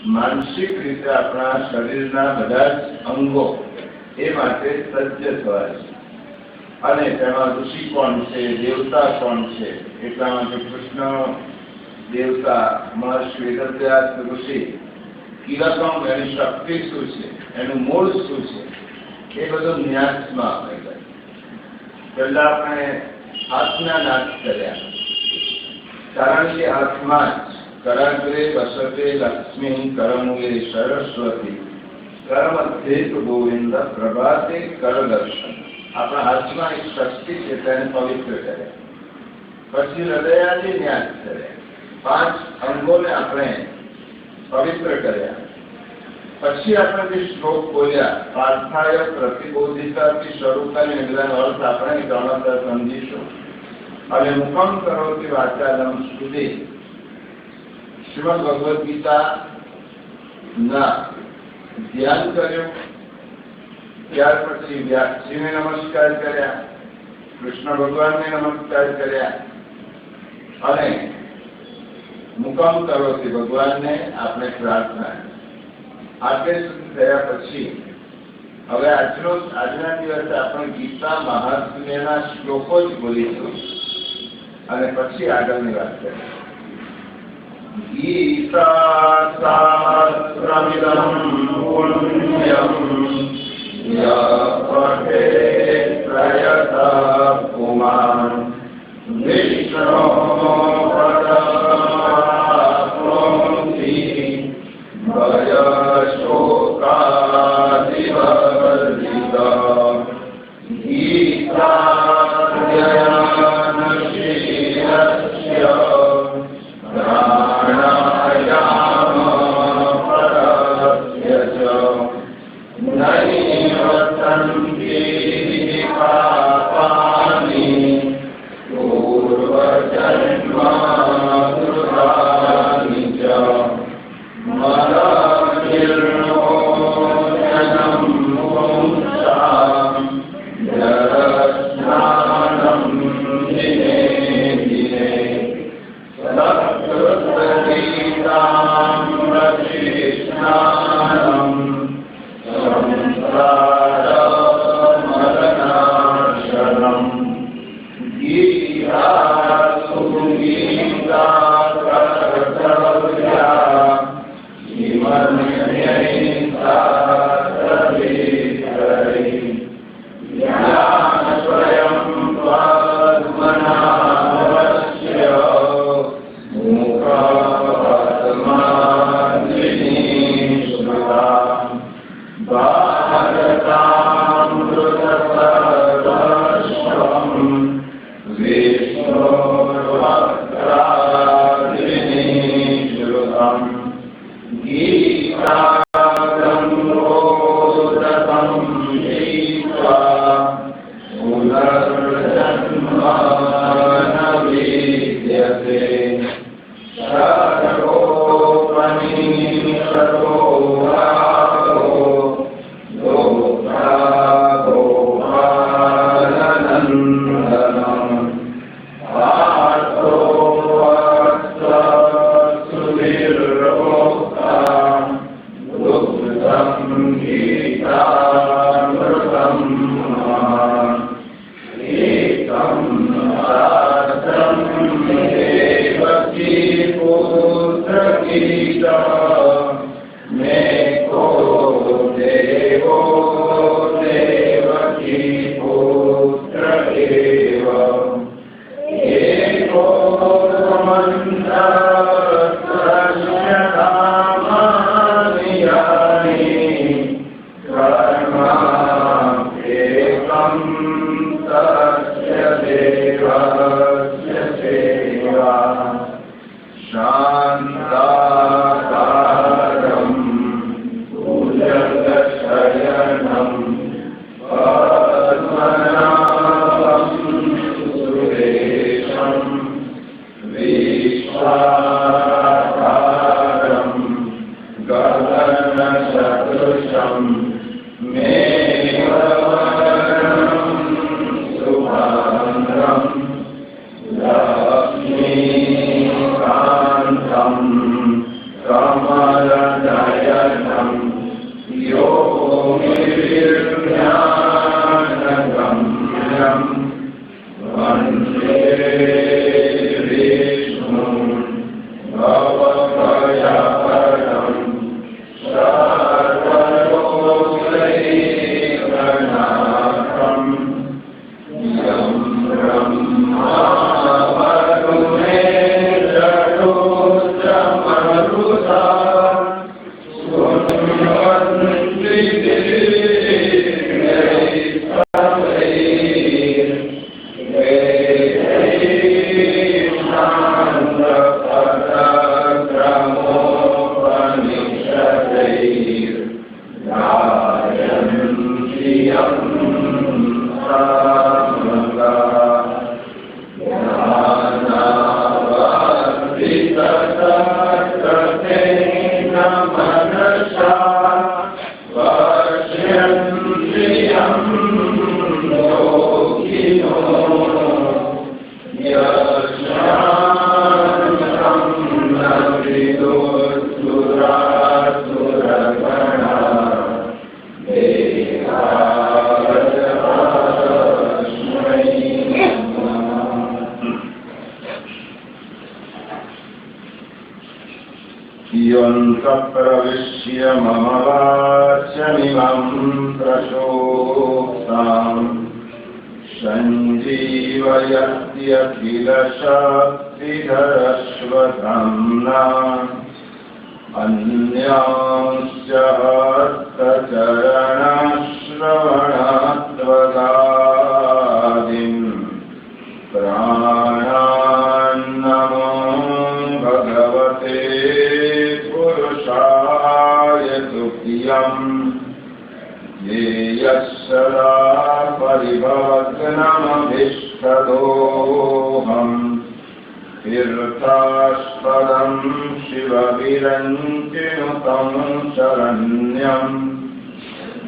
मानसिक रीते अपना शरीरना बधा अंगो ए माटे सज्ज थवा छे अने तेमां ऋषि कोण छे, देवता कोण छे, એટલા માટે કૃષ્ણ દેવતા, મહર્ષિ વેદવ્યાસ ઋષિ, કિરકમ એની શક્તિ શું છે, એનું મૂળ શું છે, એ બધું ન્યાસમાં આપણે કરીએ. પહેલા આપણે આત્મા નાશ કર્યા, કારણ કે આત્મા कराग्रे वसते लक्ष्मी करमुगे सरस्वती कर्मध्येत गोविंद प्रभाते कर दर्शन. अपना हाथमा एक शक्ति है तेने पवित्र करे. पछी हृदयादी न्यास करे. 5 अंगों ने अपने पवित्र कर्या. पछी अपने जे श्लोक बोल्या पार्थाय प्रतिबोधिता की शरू करीने बधानो अर्थ આપણે क्रमशः समजीशुं. અને મુખમ કરોતિ વાચાલમ સુધી श्रीमद भगवद गीता ना ध्यान कर्यो. त्यार पछी व्यासजीने नमस्कार कर्या. કૃષ્ણ ભગવાનને નમસ્કાર કર્યા અને મુકામ કરોથી ભગવાનને આપણે પ્રાર્થના આટલે સુધી થયા પછી હવે આજના દિવસે આપણે ગીતા મહાત્મ્યના શ્લોકો જ બોલીશું અને પછી આગળની વાત કરીશું. ગીતા શાસ્ત્રમિદં પુણ્યં યઃ પઠેત પ્રયતઃ પુમાન વિષ્ણો પદપ્રાપ્નોતિ ભયશોકાદિવર્જિતઃ. ગીતાધ્યયનશીલસ્ય પ્રાણાયામપરસ્ય ચ નૈવસન્તિ પાપાનિ પૂર્વજન્મકૃતાનિ ચ મલનિર્મોચનં પુંસાં જલસ્નાનં દિને દિને સત્કૃતગીતામૃતસ્નાનં સંસારમરનાશનં. ગીતાસુ ગીતા કર્તવ્યા કિમન્યૈ યા સ્વયં પદ્મનાભસ્ય મુખપદ્માદ્વિનિશ્રુતા ભારતામૃતસર્વસ્વં વિષ્ણોર્વક્त्राद्विनिश्रुतम्. गीताग्रन्थोदकं हीत्वा पुनर्जन्म न विद्यते. षडोपनिषदो भागो गोपालनन्दनम्. पार्थो वत्ससुधीर्भोक्ता दुग्धं गीतामृतं मम. एकं शास्त्रं देवकीपुत्रगीता मे को देवो देवकीपुत्र एव. एको मन्त्रस्य नामानि यानि कर्माप्येकं तस्य देवस्य सेवा. शान्ताकारं भुजगशयनं पद्मनाभं सुरेशं विश्वाकारं गगनसदृशं मेघवर्णं शुभांगं लक्ष्मीकान्तं कमलनयनं योगिर्ज्ञानगम्यं वन्दे विष्णुं भवभयहरं सर्वलोकैकनाथं. यं ब्रह्मा वरुणेन्द्ररुद्रमरुता सुन्वन्ति वेदैः शान्तपदक्रमो योऽन्तःप्रविश्य मम वाच्यमिमं प्रचोक्ताम् सञ्जीवयत्यखिलशक्तिधरश्वधाम्ना अन्यांश्च हस्तचरणश्रवणत्वगादीन् प्राणान्नमो भगवते पुरुषाय तुभ्यम् ये यस्सदा परिभवग्नमभीष्टदोहम् तीर्थास्पदं शिवविरञ्चिनुतं शरण्यम्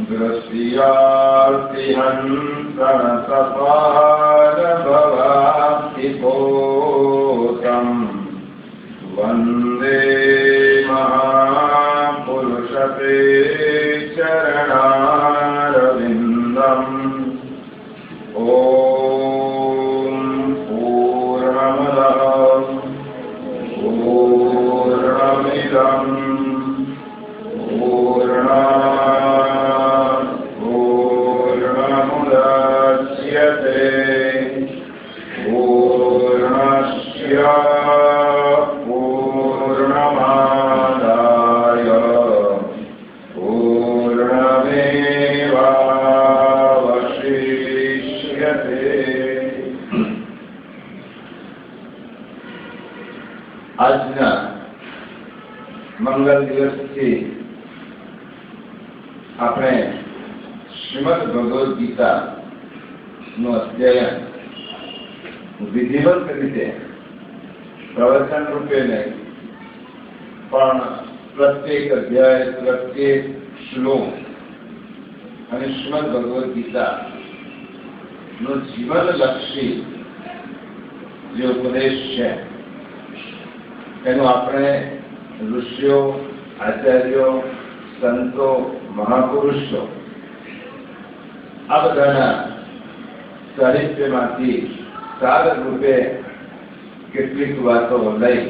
दृश्यार्तिहन्तपालभवाप्तिपोतम् वन्दे महापुरुषते चरणारविन्दम्। ॐ पूर्णमदः पूर्णमिदं पूर्णात् पूर्णमुदच्यते पूर्णस्य पूर्णमादाय पूर्णमेवावशिष्यते। આજના મંગલ દિવસથી આપણે શ્રીમદ ભગવદ ગીતાનું અધ્યયન વિધિવત રીતે પ્રવચન રૂપે નહીં પણ પ્રત્યેક અધ્યાય પ્રત્યેક શ્લોક અને શ્રીમદ ભગવદ ગીતાનો જીવનલક્ષી જે ઉપદેશ છે એનું આપણે ઋષિઓ, આચાર્યો, સંતો, મહાપુરુષો આ બધાના સાહિત્યમાંથી સાર રૂપે કેટલીક વાતો લઈ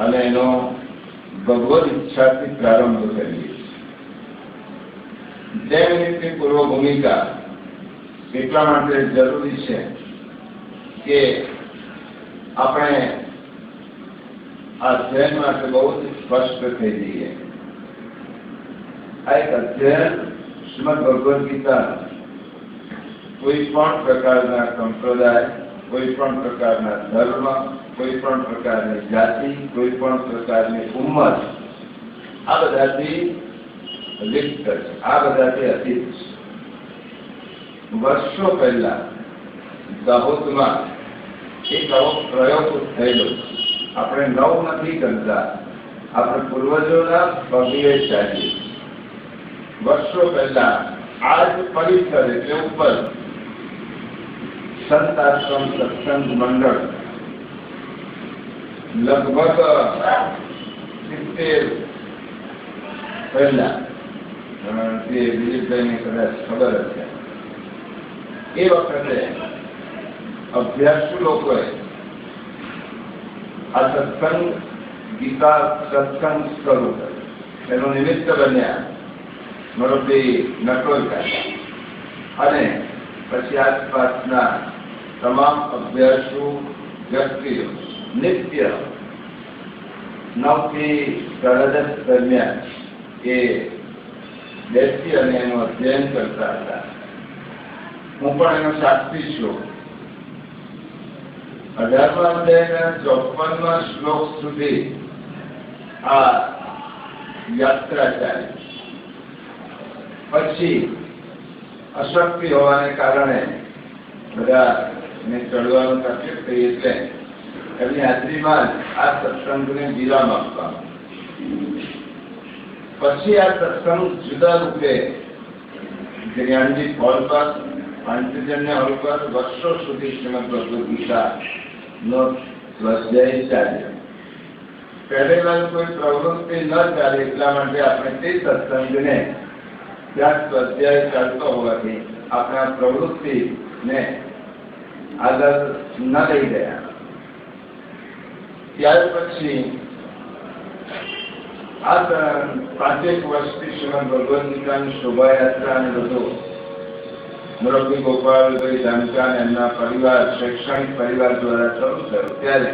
અને એનો ભગવદ ઈચ્છાથી પ્રારંભ કરીએ. જે મિનિટની પૂર્વ ભૂમિકા એટલા માટે જરૂરી છે કે આપણે આ અધ્યયન માટે બહુ જ સ્પષ્ટ થઈ જઈએ. આ એક અધ્યયન શ્રીમદ ભગવદ ગીતા કોઈ પણ પ્રકારના સંપ્રદાય, કોઈ પણ પ્રકારના ધર્મ, કોઈ પણ પ્રકારની જાતિ, કોઈ પણ પ્રકારની ઉંમર આ બધાથી લિપ્ત છે, આ બધાથી અતીત છે. વર્ષો પહેલા દાહોદમાં એક આવો પ્રયોગ થયેલો. આપણે નવ નથી કરતા, આપણે પૂર્વજોના પગલે ચાલીએ. વર્ષો પહેલા આ જ પરિસર એટલે ઉપર સંત આશ્રમ સત્સંગ મંડળ લગભગ 70 પહેલા દિલીપભાઈને કદાચ ખબર હશે એ વખતે અભ્યાસુ લોકોએ આ સત્સંગ ગીતા સત્સંગ શરૂ કર્યો. એનું નિમિત્ત બન્યા મોરબી નટોલકા અને પછી આસપાસના તમામ અભ્યાસુ વ્યક્તિઓ નિત્ય 9 થી 10 દરમિયાન એ બેસી અને એનું અધ્યયન કરતા હતા. હું પણ એનો સાક્ષી છું. 18મા અધ્યાયના 54મા શ્લોક સુધી આ યાત્રા ચાલી. પછી અશક્તિ હોવાને કારણે બધાને ચડવાનું તકલીફ થઈ એટલે એમની હાજરીમાં આ સત્સંગને વિરામ આપવામાં. પછી આ સત્સંગ જુદા રૂપે જ્ઞાનજી હોલ પર, પાંચજન્ય હોલ પર વર્ષો સુધી શ્રીમદ ભગવદ ગીતાનો સ્વાધ્યાય ચાલ્યો. પહેરેલા કોઈ પ્રવૃત્તિ ન ચાલે એટલા માટે આપણે તે સત્સંગને ત્યાં સ્વાધ્યાય ચાલતો હોવાથી આપણે આ પ્રવૃત્તિને આગળ ન લઈ ગયા. ત્યાર પછી આ 5 વર્ષથી શ્રીમદ ભગવદ ગીતાની શોભાયાત્રા અને બધું મુરબ્બી ગોપાલભાઈ ધાનકા અને એમના પરિવાર, શૈક્ષણિક પરિવાર દ્વારા શરૂ થયું ત્યારે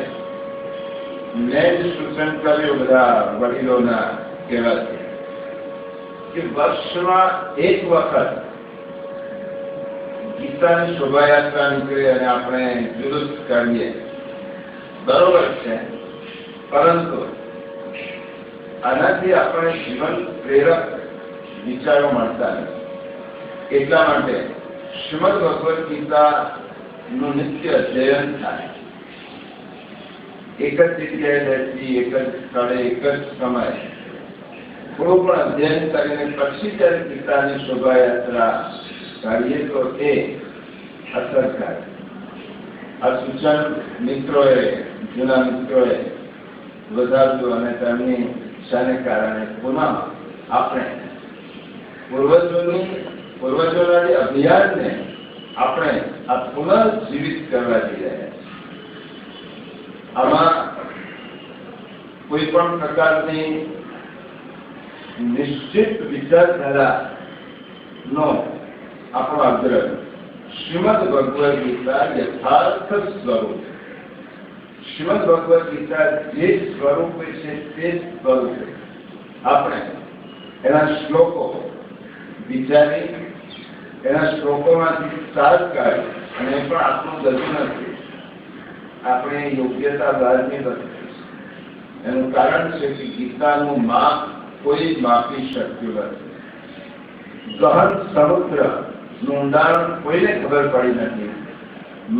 મેં જ સૂચન કર્યું બધા વડીલોના કહેવાથી કે વર્ષમાં એક વખત ગીતાની શોભાયાત્રા નીકળે અને આપણે જુલુસ કાઢીએ, બરોબર છે, પરંતુ આનાથી આપણે જીવન પ્રેરક વિચારો મળતા નથી. એટલા માટે શ્રીમદ ભગવદ ગીતાનું નિત્ય અધ્યયન થાય. એક જ જગ્યાએ બેસી, એક જ સ્થળે, એક જ સમયે થોડું પણ અધ્યયન કરીને પછી જ્યારે ગીતાની શોભાયાત્રા કાઢીએ તો એ અસરકારક. આ સૂચન મિત્રોએ, જૂના મિત્રોએ વધારતું અને તેમની ઈચ્છાને કારણે પુનઃ આપણે પૂર્વજોના જે અભિયાનને આપણે આ પુનઃજીવિત કરવા જઈ રહ્યા. આમાં કોઈ પણ પ્રકારની નિશ્ચિત વિચારધારાનો આપણો આગ્રહ. શ્રીમદ ભગવદ ગીતા યથાર્થ સ્વરૂપ. શ્રીમદ ભગવદ ગીતા જે સ્વરૂપે છે તે સ્વરૂપે આપણે એના શ્લોકો વિચારી, એના શ્લોકોમાંથી સાર કાઢી, અને એ પણ આપણું ગતું નથી, આપણે યોગ્યતા બહારની નથી. એનું કારણ છે કે ગીતાનું માપ કોઈ માપી શક્યું નથી. ગહન સમુદ્ર નું ઊંડાણ કોઈને ખબર પડી નથી.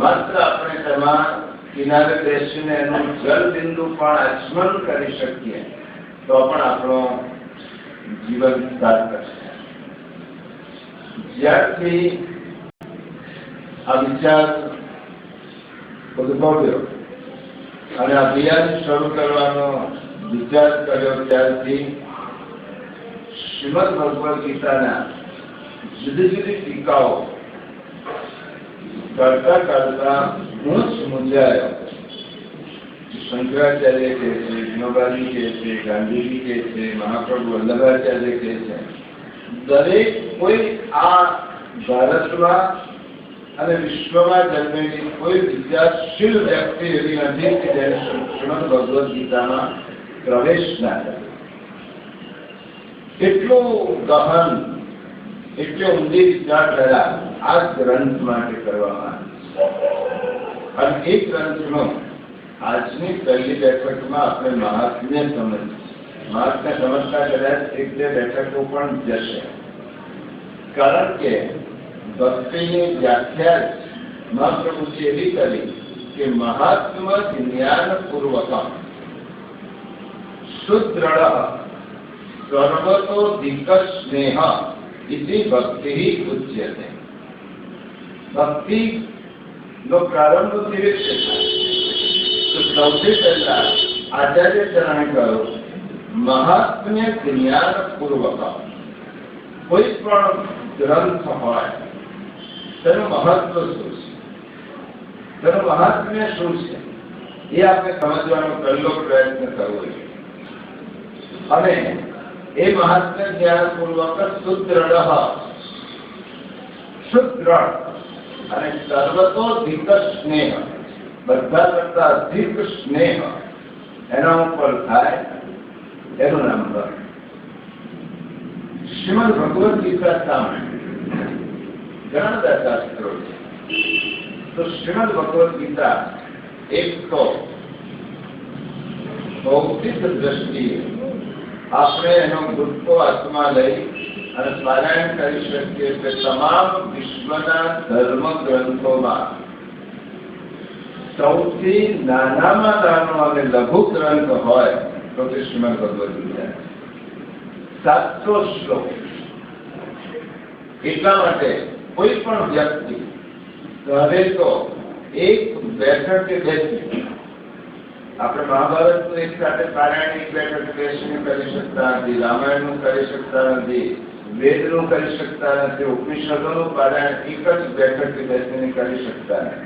માત્ર આપણે તેમાં કિનારે બેસીને એનું જલ બિંદુ પણ આચમન કરી શકીએ તો પણ આપણો જીવન સાર્થક છે. જ્યારથી આ વિચાર ઉદ્ભવ્યો અને અભિયાન શરૂ કરવાનો વિચાર કર્યો ત્યારથી શ્રીમદ ભગવદ ગીતાના જુદી જુદી ટીકાઓ કરતા કરતા હું જ મૂંઝાયો. શંકરાચાર્ય કહે છે, વિનોબાજી કહે છે, ગાંધીજી કહે છે, મહાપ્રભુ વલ્લભાચાર્ય કહે છે, દરેક કોઈ આ ભારતમાં અને વિશ્વમાં જન્મેલી કોઈ વિચારશીલ વ્યક્તિ એવી નથી કે જેને શ્રીમદ ભગવદ ગીતામાં પ્રવેશ ના કરે. એટલું ગહન, એટલે ઊંડી વિચારધારા આ ગ્રંથ માટે કરવામાં આવી. અને એ ગ્રંથનો આજની પહેલી બેઠકમાં આપણે મહાત્મ્ય સમજીએ. મહાત્મ્ય સમજતા કદાચ 1-2 બેઠકો પણ જશે, કારણ કે ભક્તિની વ્યાખ્યા મહાપ્રભુજી એવી કરી કે મહાત્મા જ્ઞાનપૂર્વક સુદૃઢ સર્વતો દિક્ સ્નેહ ઇતિ ભક્તિ ઉચ્યતે. ભક્તિ નો પ્રારંભ કેવી રીતે થાય? તો સૌથી પહેલા આચાર્ય ચરણે કહ્યું મહાત્મ્ય જ્ઞાનપૂર્વક. કોઈ પણ ગ્રંથ હોય તેનું મહત્વ શું છે, તેનું મહાત્મ્ય શું છે, એ આપણે સમજવાનો પહેલો પ્રયત્ન કરવો જોઈએ. અને એ મહાત્મ્ય જ્ઞાનપૂર્વક સુદૃઢ અને સર્વતોધિક સ્નેહ, બધા કરતા અધિક સ્નેહ એના ઉપર થાય, એનું નામ ભક્તિ. શ્રીમદ ભગવદ ગીતા સામે ઘણા બધા શાસ્ત્રો છે. તો શ્રીમદ ભગવદ ગીતા એક તો ભૌતિક દ્રષ્ટિએ આપણે એનો ગુટકો હાથમાં લઈ અને પારાયણ કરી શકીએ કે તમામ વિશ્વના ધર્મ ગ્રંથોમાં સૌથી નાનામાં નાનો અને લઘુ ગ્રંથ હોય તો તે શ્રીમદ ભગવદ ગીતા. 700 શ્લોક. એટલા માટે કોઈ પણ વ્યક્તિ હવે તો એક બેઠકે બેસી, આપણે મહાભારતનું એક સાથે પારાયણ એક બેઠક બેસીને કરી શકતા નથી, રામાયણનું કરી શકતા નથી, વેદનું કરી શકતા નથી, ઉપનિષદોનું પારાયણ એક જ બેઠકે બેસીને કરી શકતા નથી.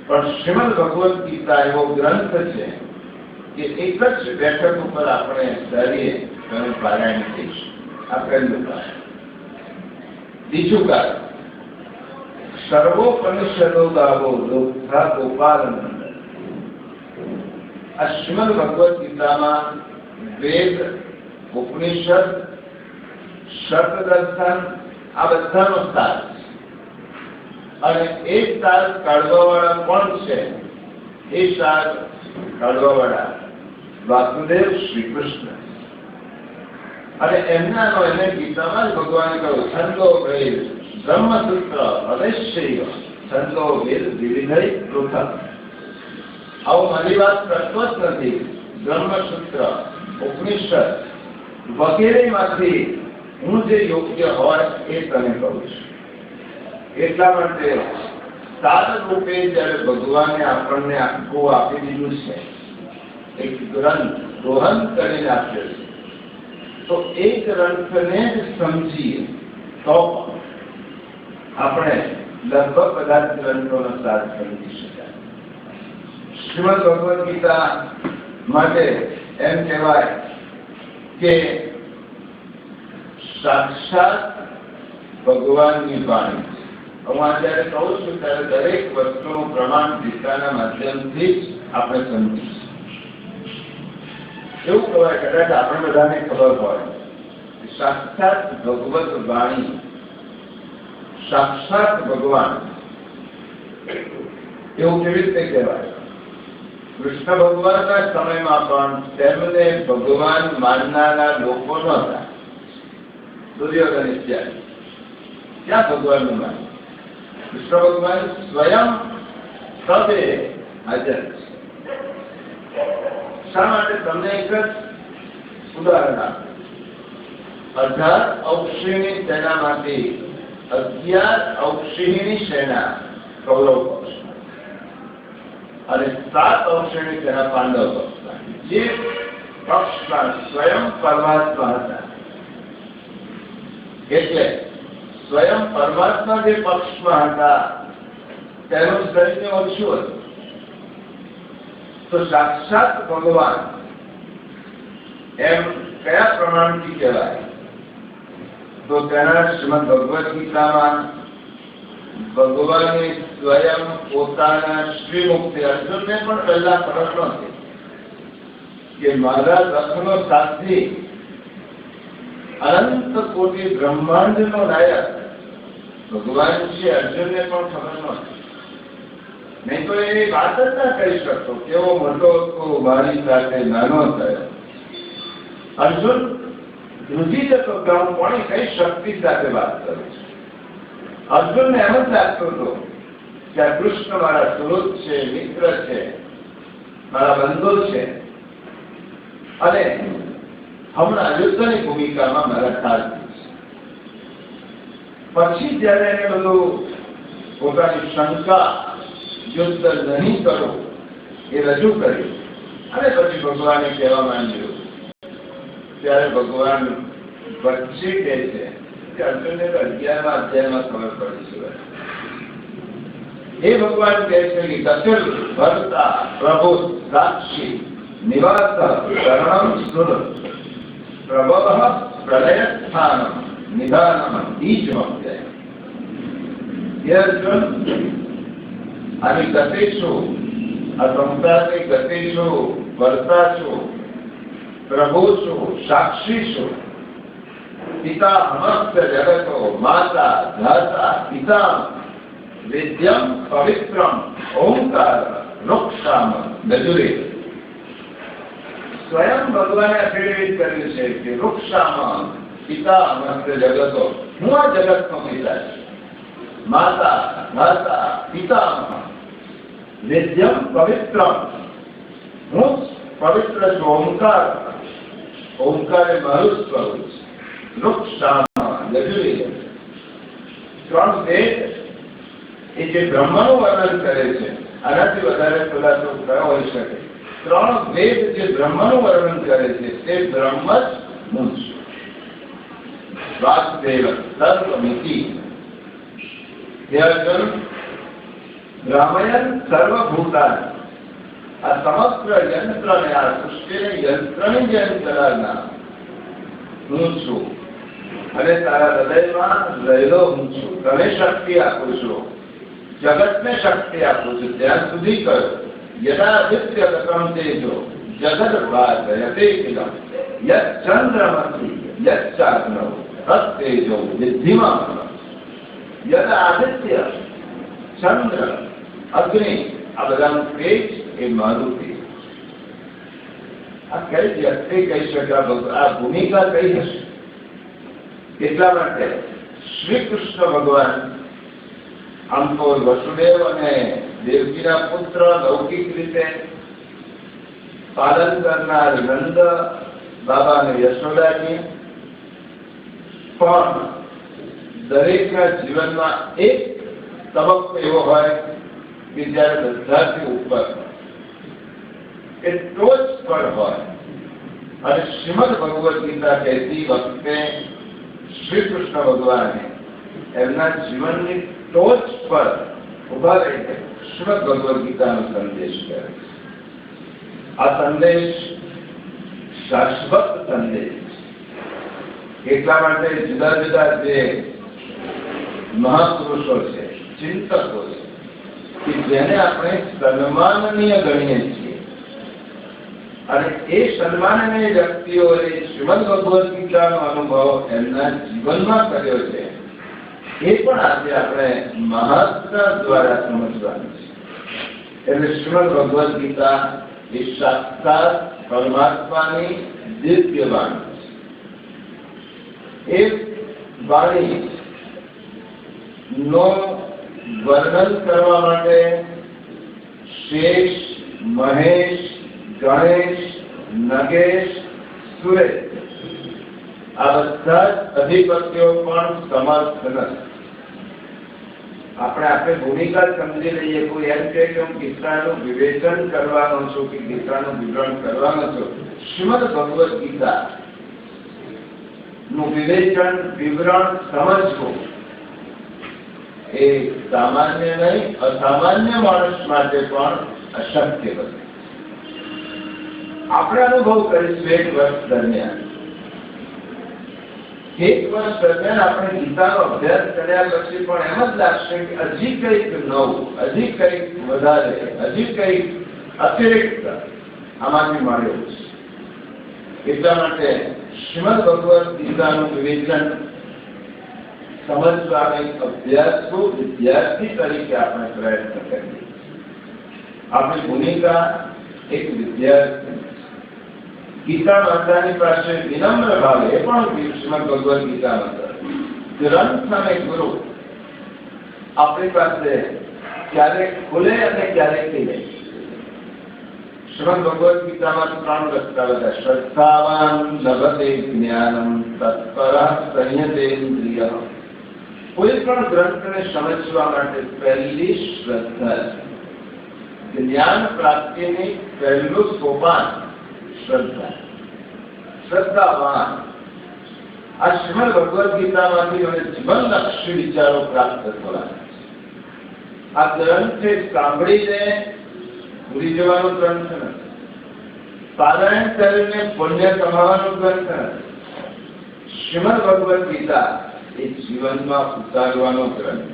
પણ શ્રીમદ ભગવદ ગીતા એવો ગ્રંથ છે કે એક જ બેઠક ઉપર આપણે દરિયે તેનું પારાયણ થઈશું. આ પહેલું કારણ. બીજું કારણ, સર્વોપનિષદો ગાવો લોભા ગોપાલ નંદ. આ શ્રીમદ ભગવદ ગીતામાં વેદ, ઉપનિષદ, સર્પદર્શન આ બધાનો સાર છે. અને એ સાર કાઢવાવાળા કોણ છે? એ સાર કાઢવાવાળા વાસુદેવ શ્રી કૃષ્ણ. અને એમનાનો એને ગીતામાં જ ભગવાને કહ્યું, છંદો વેદ બ્રહ્મસૂત્ર અવશ્ય છંદો વેદ વિવિધય પૃથક. આવું મારી વાત કરતો જ નથી. બ્રહ્મસૂત્ર, ઉપનિષદ વગેરેમાંથી હું જે યોગ્ય હોય એ તને કહું છું. એટલા માટે સાર રૂપે જયારે ભગવાને આપણને આખું આપી દીધું છે, એક ગ્રંથ રોહન કરીને આપ્યો છે, તો એ ગ્રંથને જ સમજીએ તો આપણે લગભગ બધા ગ્રંથોનો સાર સમજી શકાય. શ્રીમદ ભગવદ ગીતા માટે એમ કહેવાય કે સાક્ષાત ભગવાનની વાણી. હું આ જયારે કહું છું ત્યારે દરેક વસ્તુનું પ્રમાણ ગીતાના માધ્યમથી જ આપણે સમજીશું. એવું કહેવાય, કદાચ આપણે બધાને ખબર હોય, સાક્ષાત ભગવત વાણી, સાક્ષાત ભગવાન, એવું કેવી રીતે કહેવાય? કૃષ્ણ ભગવાનના સમયમાં પણ તેમને ભગવાન માનનારા લોકો નહોતા. દુર્યોધન ઇત્યાદિ ક્યાં ભગવાનનું માન? કૃષ્ણ ભગવાન સ્વયં સદે હાજર છે. શા માટે? તમને એક જ ઉદાહરણ આપું. 18 અવક્ષીની સેનામાંથી 11 અવક્ષીની સેના કૌરવ પક્ષમાં અને 7 અવક્ષીની સેના પાંડવ પક્ષમાં. જે પક્ષમાં સ્વયં પરમાત્મા હતા, એટલે સ્વયં પરમાત્મા જે પક્ષમાં હતા તેનું સૈન્ય ઓછું હતું. તો સાક્ષાત ભગવાન એમ કયા પ્રમાણથી કહેવાય? તો તેના શ્રીમદ ભગવદ ગીતામાં ભગવાને સ્વયં પોતાના શ્રીમુખથી અર્જુનને પણ પહેલા પ્રશ્ન છે કે મારા રથનો સાથી અનંત કોટી બ્રહ્માંડનો નાયક ભગવાન છે, અર્જુનને પણ ખબર નહોતી. નહીં તો એની વાત જ ના કરી શકતો. કેવો મોટો હતો, મારી સાથે નાનો થયો. અર્જુન ધ્રુજી જતો કે હું કોની કઈ શક્તિ સાથે વાત કરું છું. અર્જુનને એમ જ લાગતો હતો કે આ કૃષ્ણ મારા સુહૃદ છે, મિત્ર છે, મારા બંધુ છે, અને હમણાં યુદ્ધની ભૂમિકામાં મારા સાથી છે. પછી જયારે એને બધું પોતાની શંકા યુદ્ધ નહીં કરો એ રજૂ કર્યું અને પછી ભગવાને કહેવા માંડ્યું, ત્યારે ભગવાન વચ્ચે કહે છે કે અર્જુનને 11મા અધ્યાયમાં ખબર પડી છે. એ ભગવાન કહે છે કે કપિલ ભરતા પ્રભુ સાક્ષી નિવાસ શરણમ સુર પ્રભવ પ્રલય સ્થાનમ નિધાનમ બીજમપ્ય. હે અર્જુન, આની ગતિ છું, આ સંસારની ગતિ છું, વર્તા છું, પ્રભુ છું, સાક્ષી છું, પિતા સમસ્ત જગતો, માતા ધાતા પિતા, વિદ્યમ પવિત્રમ ઓંકાર વૃક્ષામ ગજુરે. સ્વયં ભગવાને અફિડેવિટ કર્યું છે કે વૃક્ષામ પિતા સમસ્ત જગતો, હું આ જગતનો પિતા છું. માતા ધાતા પિતા, વિદ્યમ પવિત્રમ, હું પવિત્ર છું. ઓંકાર, ઓંકાર એ મારું સ્વરૂપ છે. વૃક્ષામ ગજુરે. 3 વેદ એ જે બ્રહ્મનું વર્ણન કરે છે, આનાથી વધારે ખુલાસો કયો હોઈ શકે? 3 વેદ જે બ્રહ્મનું વર્ણન કરે છે તે બ્રહ્મ જ હું છું. વાસુદેવ સર્વમિતિ. હે અર્જુન, રામાયણ સર્વભૂતાન, આ સમગ્ર યંત્રને, આ સૃષ્ટિને યંત્રની જેમ ચલાવનાર હું છું અને તારા હૃદયમાં રહેલો હું છું. તને શક્તિ આપું છું, જગતને શક્તિ આપું છું. ત્યાં સુધી કહ્યું યદા આદિત્ય ગતમ તેજો જગત ભાસયતે કિલમ યત ચંદ્રમસી યત ચાગ્નૌ તત તેજો વિદ્ધિમાન. યદા આદિત્ય, ચંદ્ર, અગ્નિ, આ બધાનું તેજ એ મારું તેજ. આ કઈ વ્યક્તિ કહી શકે? આ ભૂમિકા કઈ હશે? એટલા માટે શ્રી કૃષ્ણ ભગવાન આમ તો વસુદેવ અને દેવકીના પુત્ર, લૌકિક રીતે પાલન કરનાર નંદ બાબા અને યશોદાજી, પણ દરેકના જીવનમાં એક તબક્કો એવો હોય કે જ્યારે બધાથી ઉપર એ ટોચ પર હોય. અને શ્રીમદ ભગવદ ગીતા કહેતી વખતે શ્રી કૃષ્ણ ભગવાને એમના જીવનની ટોચ પર ઉભા રહીને શ્રીમદ ભગવદ ગીતાનો સંદેશ કર્યો. આ સંદેશ શાશ્વત સંદેશ. એટલા માટે જુદા જુદા જે મહાપુરુષો છે, ચિંતકો છે, કે જેને આપણે સન્માનનીય ગણીએ છીએ, અને એ સન્માનનીય વ્યક્તિઓએ શ્રીમદ ભગવદ ગીતાનો અનુભવ એમના જીવનમાં કર્યો છે, એ પણ આજે આપણે મહાત્મા દ્વારા સમજવાનું છે. એટલે શ્રીમદ ભગવદ ગીતા એ સાક્ષાત પરમાત્માની દિવ્ય વાણી છે. એ વાણી નો વર્ણન કરવા માટે શેષ, મહેશ, ગણેશ, નગેશ, સુરેશ આ બધા જ અધિપતિઓ પણ સમર્થ નથી. આપણે ભૂમિકા સમજી લઈએ. કોઈ એમ કહે કે હું ગીતાનું વિવેચન કરવાનો છું કે ગીતાનું વિવરણ કરવાનો છું. શ્રીમદ ભગવદ ગીતા નું વિવેચન, વિવરણ સમજવું એ સામાન્ય નહીં, અસામાન્ય માણસ માટે પણ અશક્ય બને. આપણે અનુભવ કરીશું એક વર્ષ દરમિયાન. એક વર્ષ દરમિયાન આપણે ગીતાનો અભ્યાસ કર્યા પછી પણ એમ જ લાગશે કે હજી કંઈક નવું, હજી કંઈક વધારે, હજી કંઈક અતિરિક્ત આમાંથી મળ્યું છે. એટલા માટે શ્રીમદ ભગવદ ગીતાનું વિવેચન સમજવાનો અભ્યાસુ વિદ્યાર્થી તરીકે આપણે પ્રયત્ન કરીએ. આપણી ભૂમિકા એક વિદ્યાર્થી. ગીતા માતાની પાસે વિનમ્ર ભાવે એ પણ શ્રીમદ ભગવદ ગીતા માતા ગ્રંથ અને ગુરુ આપણી પાસે ક્યારેક ખુલે અને ક્યારેક ખીલે. શ્રીમદ ભગવદ ગીતામાં 3 રસ્તા બધા. શ્રદ્ધાવાન લભતે જ્ઞાનમ તત્પરઃ સંયતેન્દ્રિયઃ. કોઈ પણ ગ્રંથને સમજવા માટે પહેલી શ્રદ્ધા છે. જ્ઞાન પ્રાપ્તિની પહેલું સોપાન શ્રદ્ધા. શ્રદ્ધાવાન. આ શ્રીમદ ભગવદ ગીતામાંથી મને જીવનલક્ષી વિચારો પ્રાપ્ત થવાના છે. આ ગ્રંથ સાંભળીને ભૂલી જવાનો ગ્રંથ નથી. પારાયણ કરીને પુણ્ય કમાવાનો ગ્રંથ નથી. શ્રીમદ ભગવદ ગીતા એ જીવનમાં ઉતારવાનો ગ્રંથ.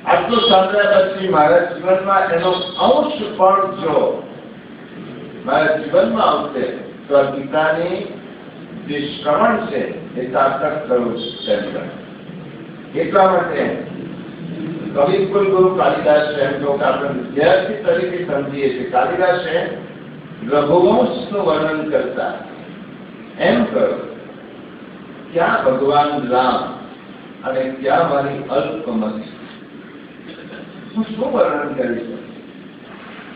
આટલું સાંભળ્યા પછી મારા જીવનમાં એનો અંશ પણ જો મારા જીવનમાં આવશે તો આ ગીતાની જે શ્રવણ છે એ સાર્થક થયું છે. એટલા માટે કવિ કુલગુરુ કાલિદાસ એમ કહો કે આપણે વિદ્યાર્થી તરીકે સમજીએ છીએ. કાલિદાસે રઘુવંશનું વર્ણન કરતા એમ કહ્યું, ક્યાં ભગવાન રામ અને ક્યાં મારી અલ્પમતિ. હું શું વર્ણન કરીશ?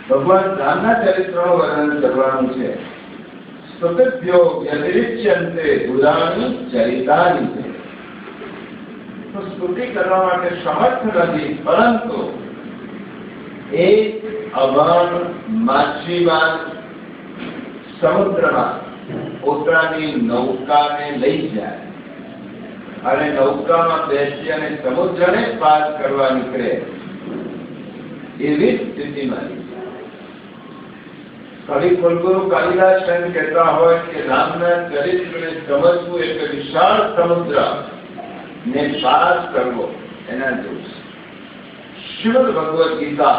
ભગવાન રામના ચરિત્રનું વર્ણન કરવાનું છે. સ્તુતિભ્યો વ્યતિરિચ્યન્તે ભૂલાની ચરિતાની છે. તો સ્તુતિ કરવા માટે સમર્થ નથી, પરંતુ એક અભાન માછીમાર સમુદ્રમાં પોતાની નૌકાને લઈ જાય અને નૌકામાં બેસી અને સમુદ્રને પાર કરવા નીકળે એવી સ્થિતિમાં કવિ કુલગુરુ કાલિદાસ એમ કહેતા હોય કે રામના ચરિત્રને સમજવું એટલે વિશાળ સમુદ્ર ને પાર કરવો એના જેવું છે. શ્રીમદ ભગવદ ગીતા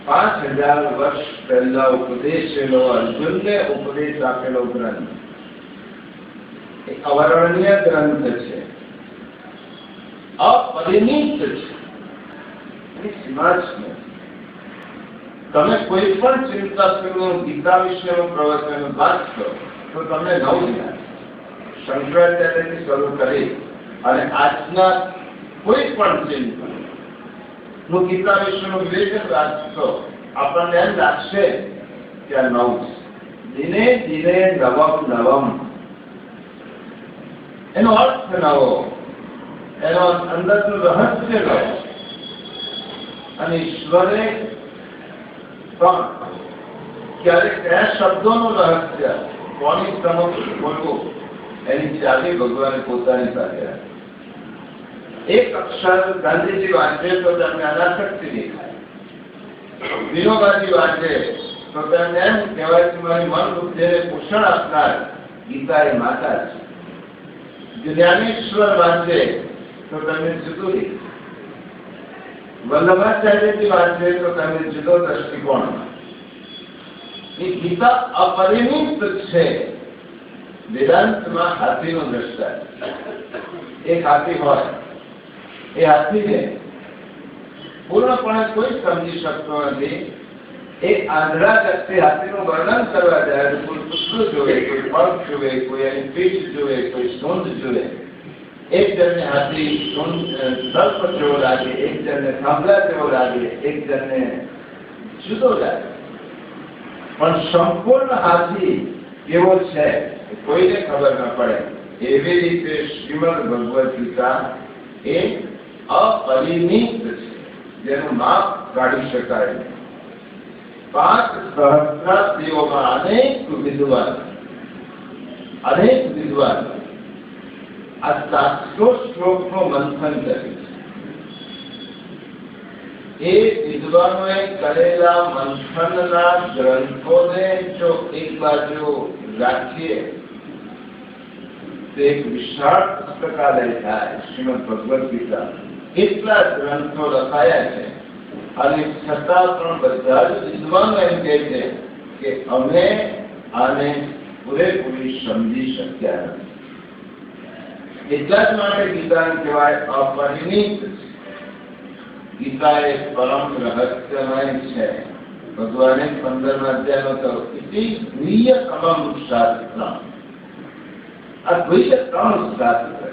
5000 વર્ષ પહેલા ઉપદેશેલો, અર્જુનને ઉપદેશ આપેલો ગ્રંથ, એક અવર્ણનીય ગ્રંથ છે, અપરિમિત છે, એની સીમા જ નથી. તમે કોઈ પણ ચિંતાતુનું ગીતા વિશેનું પ્રવચન વાંચશો તો તમને નવું જ્ઞાન, શંકરાચાર્યથી શરૂ કરી અને આજના કોઈ પણ ચિંતન નું ગીતા વિશેનું વિવેચન વાંચશો આપણને એમ લાગશે કે આ નવું છે. દિને દિને નવમ નવમ, એનો અર્થ નવો, એનો અંદરનું રહસ્ય નવું. અને ઈશ્વરે પણ ક્યારેક કયા શબ્દોનું રહસ્ય કોની સમક્ષ બોલવું એની ચાવી ભગવાને પોતાની સાથે રાખી. એક અક્ષર ગાંધીજી વાંચે તો તમને અનાસક્તિ દેખાય, વિનોબાજી વાંચે તો તમને એમ કહેવાય કે મારી મન બુદ્ધિને પોષણ આપનાર ગીતા એ માતા છે. જ્ઞાનેશ્વર વાંચે તો તમને જુદું દેખાય, વલ્લભાચાર્યજી વાંચે તો તમે જુદો દ્રષ્ટિકોણ. એ ગીતા અપરિમિત છે. વેદાંતમાં હાથીનું દ્રષ્ટાંત, એક હાથી હોય, એ હાથીને પૂર્ણપણે કોઈ સમજી શકતો નથી. એ આંધળા વ્યક્તિ હાથીનું વર્ણન કરવા જાય તો કોઈ પુષ્પ જોવે, કોઈ ફળ જોવે, કોઈ એની પીઠ જોવે, કોઈ સૂંઢ જોવે. એક જણને હાથી સર્પ જેવો લાગે, એક જણને થાંભલા જેવો લાગે, એક જણને જુદો લાગે, પણ સંપૂર્ણ હાથી કેવો છે કોઈને ખબર ન પડે. એવી રીતે શ્રીમદ ભગવદ ગીતા એ અપરિમિત છે, જેનું માપ કાઢી શકાય નહીં. 5 સહસ્રાબ્દીઓમાં અનેક વિદ્વાન આ 700 શ્લોકનું મંથન કર્યું છે. એ વિદ્વાનોએ કરેલા મંથનના ગ્રંથોને જો એક બાજુ રાખીએ તો એક વિશાળ પુસ્તકાલય થાય. શ્રીમદ ભગવદ ગીતા કેટલા ગ્રંથો લખાયા છે, અને છતાં પણ બધા જ વિદ્વાનો એમ કહે છે કે અમે આને પૂરેપૂરી સમજી શક્યા નથી. એટલા જ માટે ગીતાને કહેવાય અપરિમિત. ગીતા એ પરમ રહસ્યમય છે. ભગવાને 15મા અધ્યાયમાં કહ્યું ઇતિ ગુહ્યતમમ શાસ્ત્ર. આ ગુહ્યતમ શાસ્ત્ર છે.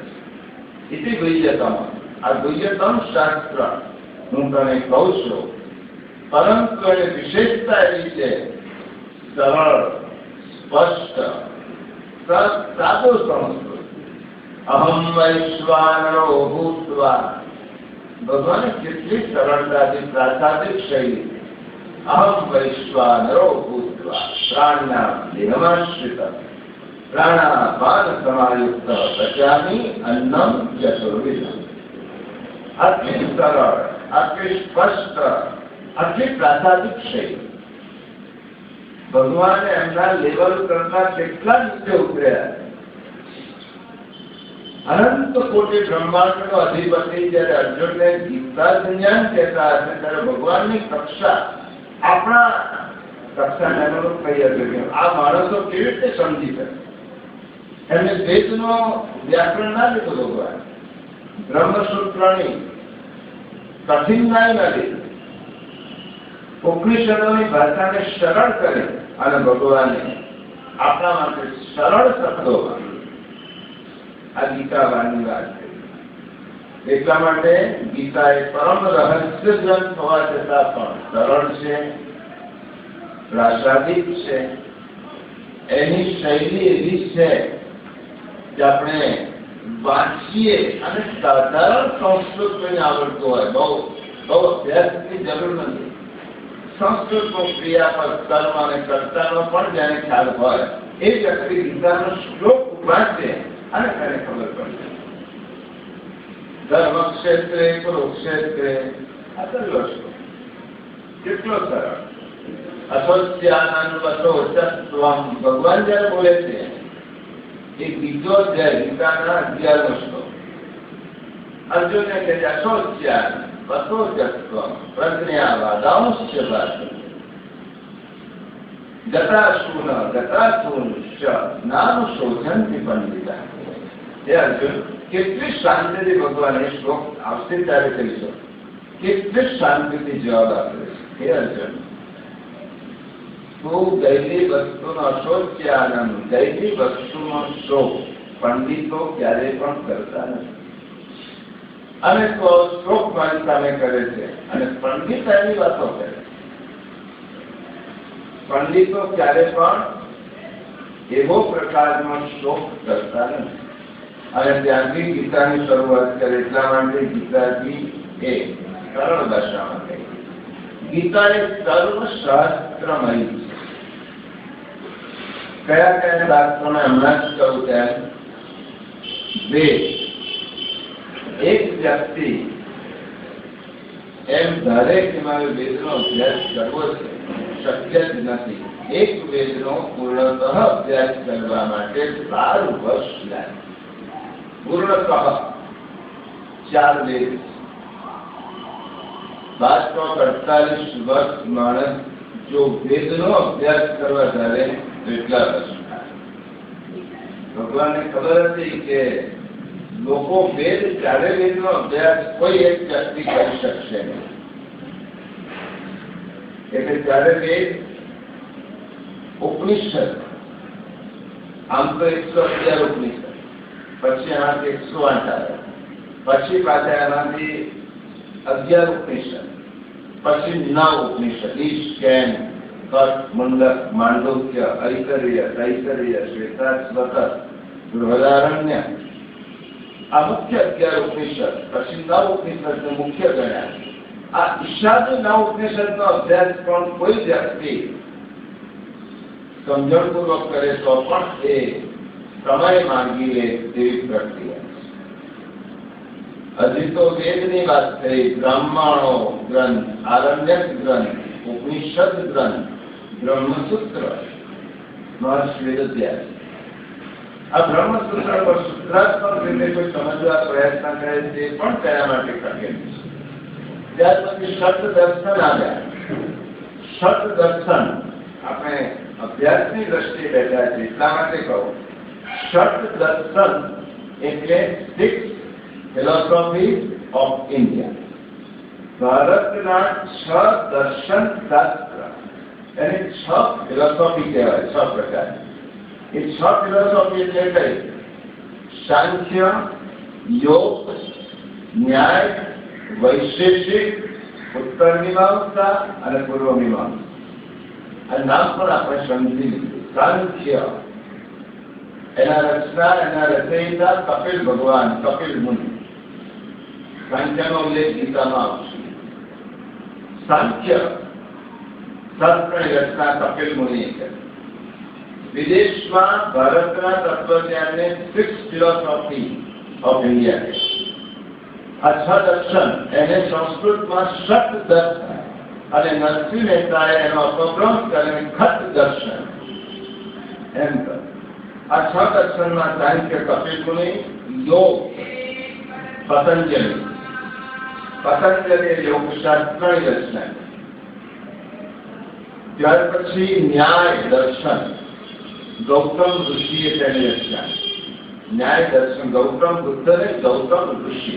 ઇતિ ગુહ્યતમ, આ ગુહ્યતમ શાસ્ત્ર હું તને કહું છું, પરંતુ એની વિશેષતા એવી છે સરળ, સ્પષ્ટ, સાદું સંસ્કૃત. અહમ વૈશ્વાનરો ભૂત્વા. ભગવાને કેટલી સરળતાથી પ્રાસાદિક શૈલી. અહમ વૈશ્વાનરો ભૂત્વા પ્રાણના દેહમાશ્રિત પ્રાણાપાન સમાયુક્ત પચામી અન્નમ ચતુર્વિધ. આટલી સરળ, આટલી સ્પષ્ટ, આટલી પ્રાસાદિક શૈલી. ભગવાને એમના લેવલ કરતા કેટલા નીચે ઉતર્યા. અનંત કોટી બ્રહ્માંડનો અધિપતિ જયારે અર્જુનને ગીતા જ્ઞાન કહેતા હશે ત્યારે ભગવાનની કક્ષા આપણા કક્ષાને અનુરૂપ કહી હતી. આ માણસો કેવી રીતે સમજી શકે? એમને વેદનો વ્યાકરણ ના લીધું ભગવાન, બ્રહ્મસૂત્રની કઠિનાઈ ના લીધું, ઉપનિષદોની ભાષાને સરળ કરી અને ભગવાને આપણા માટે સરળ શબ્દોમાં આ ગીતા વાળની વાત કરી. એટલા માટે ગીતા એ પરમ રહસ્ય ગ્રંથ હોવા છતાં પણ સરળ છે, પ્રાસાદિક છે. એની શૈલી એવી છે કે આપણે વાંચીએ અને સાધારણ સંસ્કૃત કોઈને આવડતું હોય, બહુ અભ્યાસની જરૂર નથી. સંસ્કૃતનું ક્રિયાપદ, કર્મ અને કર્તાનો પણ જેને ખ્યાલ હોય એ વ્યક્તિ ગીતાનો શ્લોક વાંચે અને તેને ખબર પડશે. ધર્મ ક્ષેત્રે, કુરુક્ષેત્રે, આ સરળ વસ્તુ કેટલો સરળ. અસોચ્યાનંદવચોચત્વમ ભગવાન જ્યારે બોલે છે એ બીજો અધ્યાય ગીતાના 11મો શ્લોક. અર્જુનને કહે છે અસોચ્યાનંદવચોચત્વમ પ્રજ્ઞાવાદાંશ્ચ ભારત ગતાસૂન ગતાસૂંશ્ચ નામ શોધંતિ પંડિતા. હે અર્જુન, કેટલી શાંતિથી ભગવાન એ શ્લોક આવશે ત્યારે કહીશો, કેટલી શાંતિથી જવાબ આપે છે. હે અર્જુન, તું દૈવી વસ્તુનો અશોચ્ય આનંદ, દૈવી વસ્તુનો શોક પંડિતો ક્યારેય પણ કરતા નથી. અને તો શોક મારી સામે કરે છે અને પંડિતાની વાતો કરે. પંડિતો ક્યારે પણ એવો પ્રકારનો શોક કરતા નથી. અને ત્યાંથી ગીતાની શરૂઆત કરે. એટલા માટે ગીતાજી એ સરળ ભાષામાં કહી. ગીતા એ સર્વશાસ્ત્રમય છે. કયા કયા શાસ્ત્રોને હમણાં જ કહું તેમ વેદ. એક વ્યક્તિ એમ ધારે કે મારે વેદનો અભ્યાસ કરવો છે, શક્ય જ નથી. એક વેદનો પૂર્ણતઃ અભ્યાસ કરવા માટે 12 વર્ષ લાગે. પૂર્ણતઃ 4 વેદ, 548 વર્ષ માણસ જો વેદનો અભ્યાસ કરવા ધારે એટલા વર્ષ. ભગવાનને ખબર હતી કે લોકો વેદ 4 વેદનો અભ્યાસ કોઈ એક વ્યક્તિ કરી શકશે નહીં. એટલે 4 વેદ ઉપનિષદ, આમ તો 111 ઉપનિષદ, પછી એનાથી 108 આવે, પછી પાછા એનાથી 11 ઉપનિષદ, પછી 9 ઉપનિષદ, ઈશ, કેન, કટ, મુંડક, માંડુક્ય, ઐતરેય, તૈતરેય, શ્વેતાશ્વતર, બૃહદારણ્ય. આ મુખ્ય 11 ઉપનિષદ. પછી 9 ઉપનિષદ મુખ્ય ગણ્યા. આ ઈશાદી 9 ઉપનિષદનો અભ્યાસ પણ કોઈ વ્યક્તિ સમજણપૂર્વક કરે તો પણ એ સમય માંગી લે તેવી પ્રક્રિયા. હજી તો વેદની વાત થઈ. બ્રાહ્મણો ગ્રંથ, આરણ્યક ગ્રંથ, ઉપનિષદ ગ્રંથ, બ્રહ્મસૂત્ર, મહર્ષિ વેદવ્યાસ. આ બ્રહ્મસૂત્ર પર સૂત્રાત્મક રીતે કોઈ સમજવા પ્રયત્ન કરે તે પણ તેના માટે કઠિન છે. ત્યાર પછી શબ્દ દર્શન આવ્યા. શબ્દ દર્શન આપણે અભ્યાસની દ્રષ્ટિએ બેઠા છે એટલા માટે કહું. શબ્દ દર્શન એટલે 6 ફિલોસોફી ઓફ ઇન્ડિયા. ભારતના 6 દર્શન શાસ્ત્ર, એને 6 ફિલોસોફી કહેવાય. 6 પ્રકારની. એ 6 ફિલોસોફી એટલે કઈ? સાંખ્ય, યોગ, ન્યાય, વૈશેષિક, ઉત્તર મીમાંસા અને પૂર્વ મીમાંસા. આ નામ પણ આપણે સમજી લીધું. સાંખ્ય એના રચના, એના રચયિતા કપિલ ભગવાન, કપિલ મુનિ. સાંખ્યનો ઉલ્લેખ ગીતામાં આવશે. સાંખ્ય શાસ્ત્રની રચના કપિલ મુનિએ કરી. વિદેશમાં ભારતના તત્વજ્ઞાનને 6 ફિલોસોફી ઓફ ઇન્ડિયા કહે. આ 6 દર્શન એને સંસ્કૃતમાં શત દર્શન અને નરસિંહ મહેતાએ એનો અપભ્રંશ કરીને ખત દર્શન એમ કહ્યું. આ 6 દર્શનમાં સાહિત્ય કપિલ મુનિ, યોગ પતંજલિ. પતંજલિ યોગશાસ્ત્રની રચના. ત્યાર પછી ન્યાય દર્શન ગૌતમ ઋષિએ તેની રચના. ન્યાય દર્શન ગૌતમ બુદ્ધ ને ગૌતમ ઋષિ.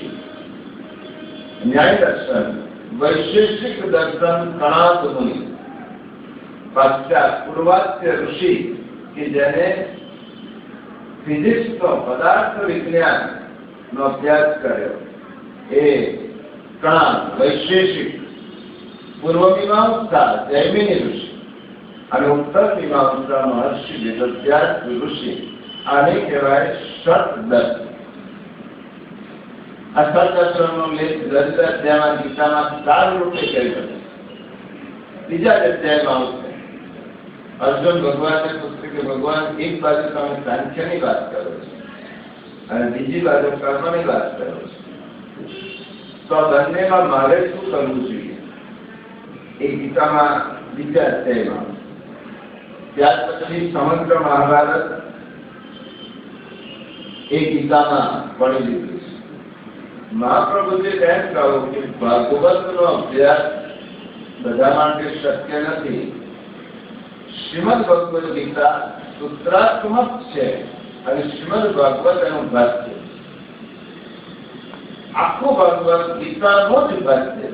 ન્યાય દર્શન. વૈશેષિક દર્શન કણાદ મુનિ, પાશ્ચાત પૂર્વાત્ય ઋષિ કે જેને ફિઝિક્સનો, પદાર્થ વિજ્ઞાન નો અભ્યાસ કર્યો એ કણાદ વૈશેષિક. પૂર્વ મીમાંસા જૈમિની ઋષિ અને ઉત્તર મીમાંસા મહર્ષિ વેદવ્યાસ ઋષિ. આને કહેવાય શત દર્શન. આ શત દર્શનનો લેખ દરેક અધ્યાયમાં ગીતામાં સાર રૂપે કર્યો છે. બીજા અધ્યાયમાં આવશે. અર્જુન ભગવાનને પૂછશે કે ભગવાન, એક બાજુ તમે સાંખ્યની વાત કરો છો અને બીજી બાજુ કર્મની વાત કરો છો, તો બંનેમાં મારે શું કરવું જોઈએ? એ ગીતામાં બીજા અધ્યાયમાં. ત્યાર પછી સમગ્ર મહાભારત એ ગીતામાં ભણી લીધું છે. મહાપ્રભુજીએ એમ કહ્યું કે ભાગવતનો અભ્યાસ બધા માટે શક્ય નથી. શ્રીમદ ભગવદ ગીતા સૂત્રાત્મક છે અને શ્રીમદ ભાગવત એનું ભાષ્ય. આખું ભાગવત ગીતાનો જ ભાષ્ય છે.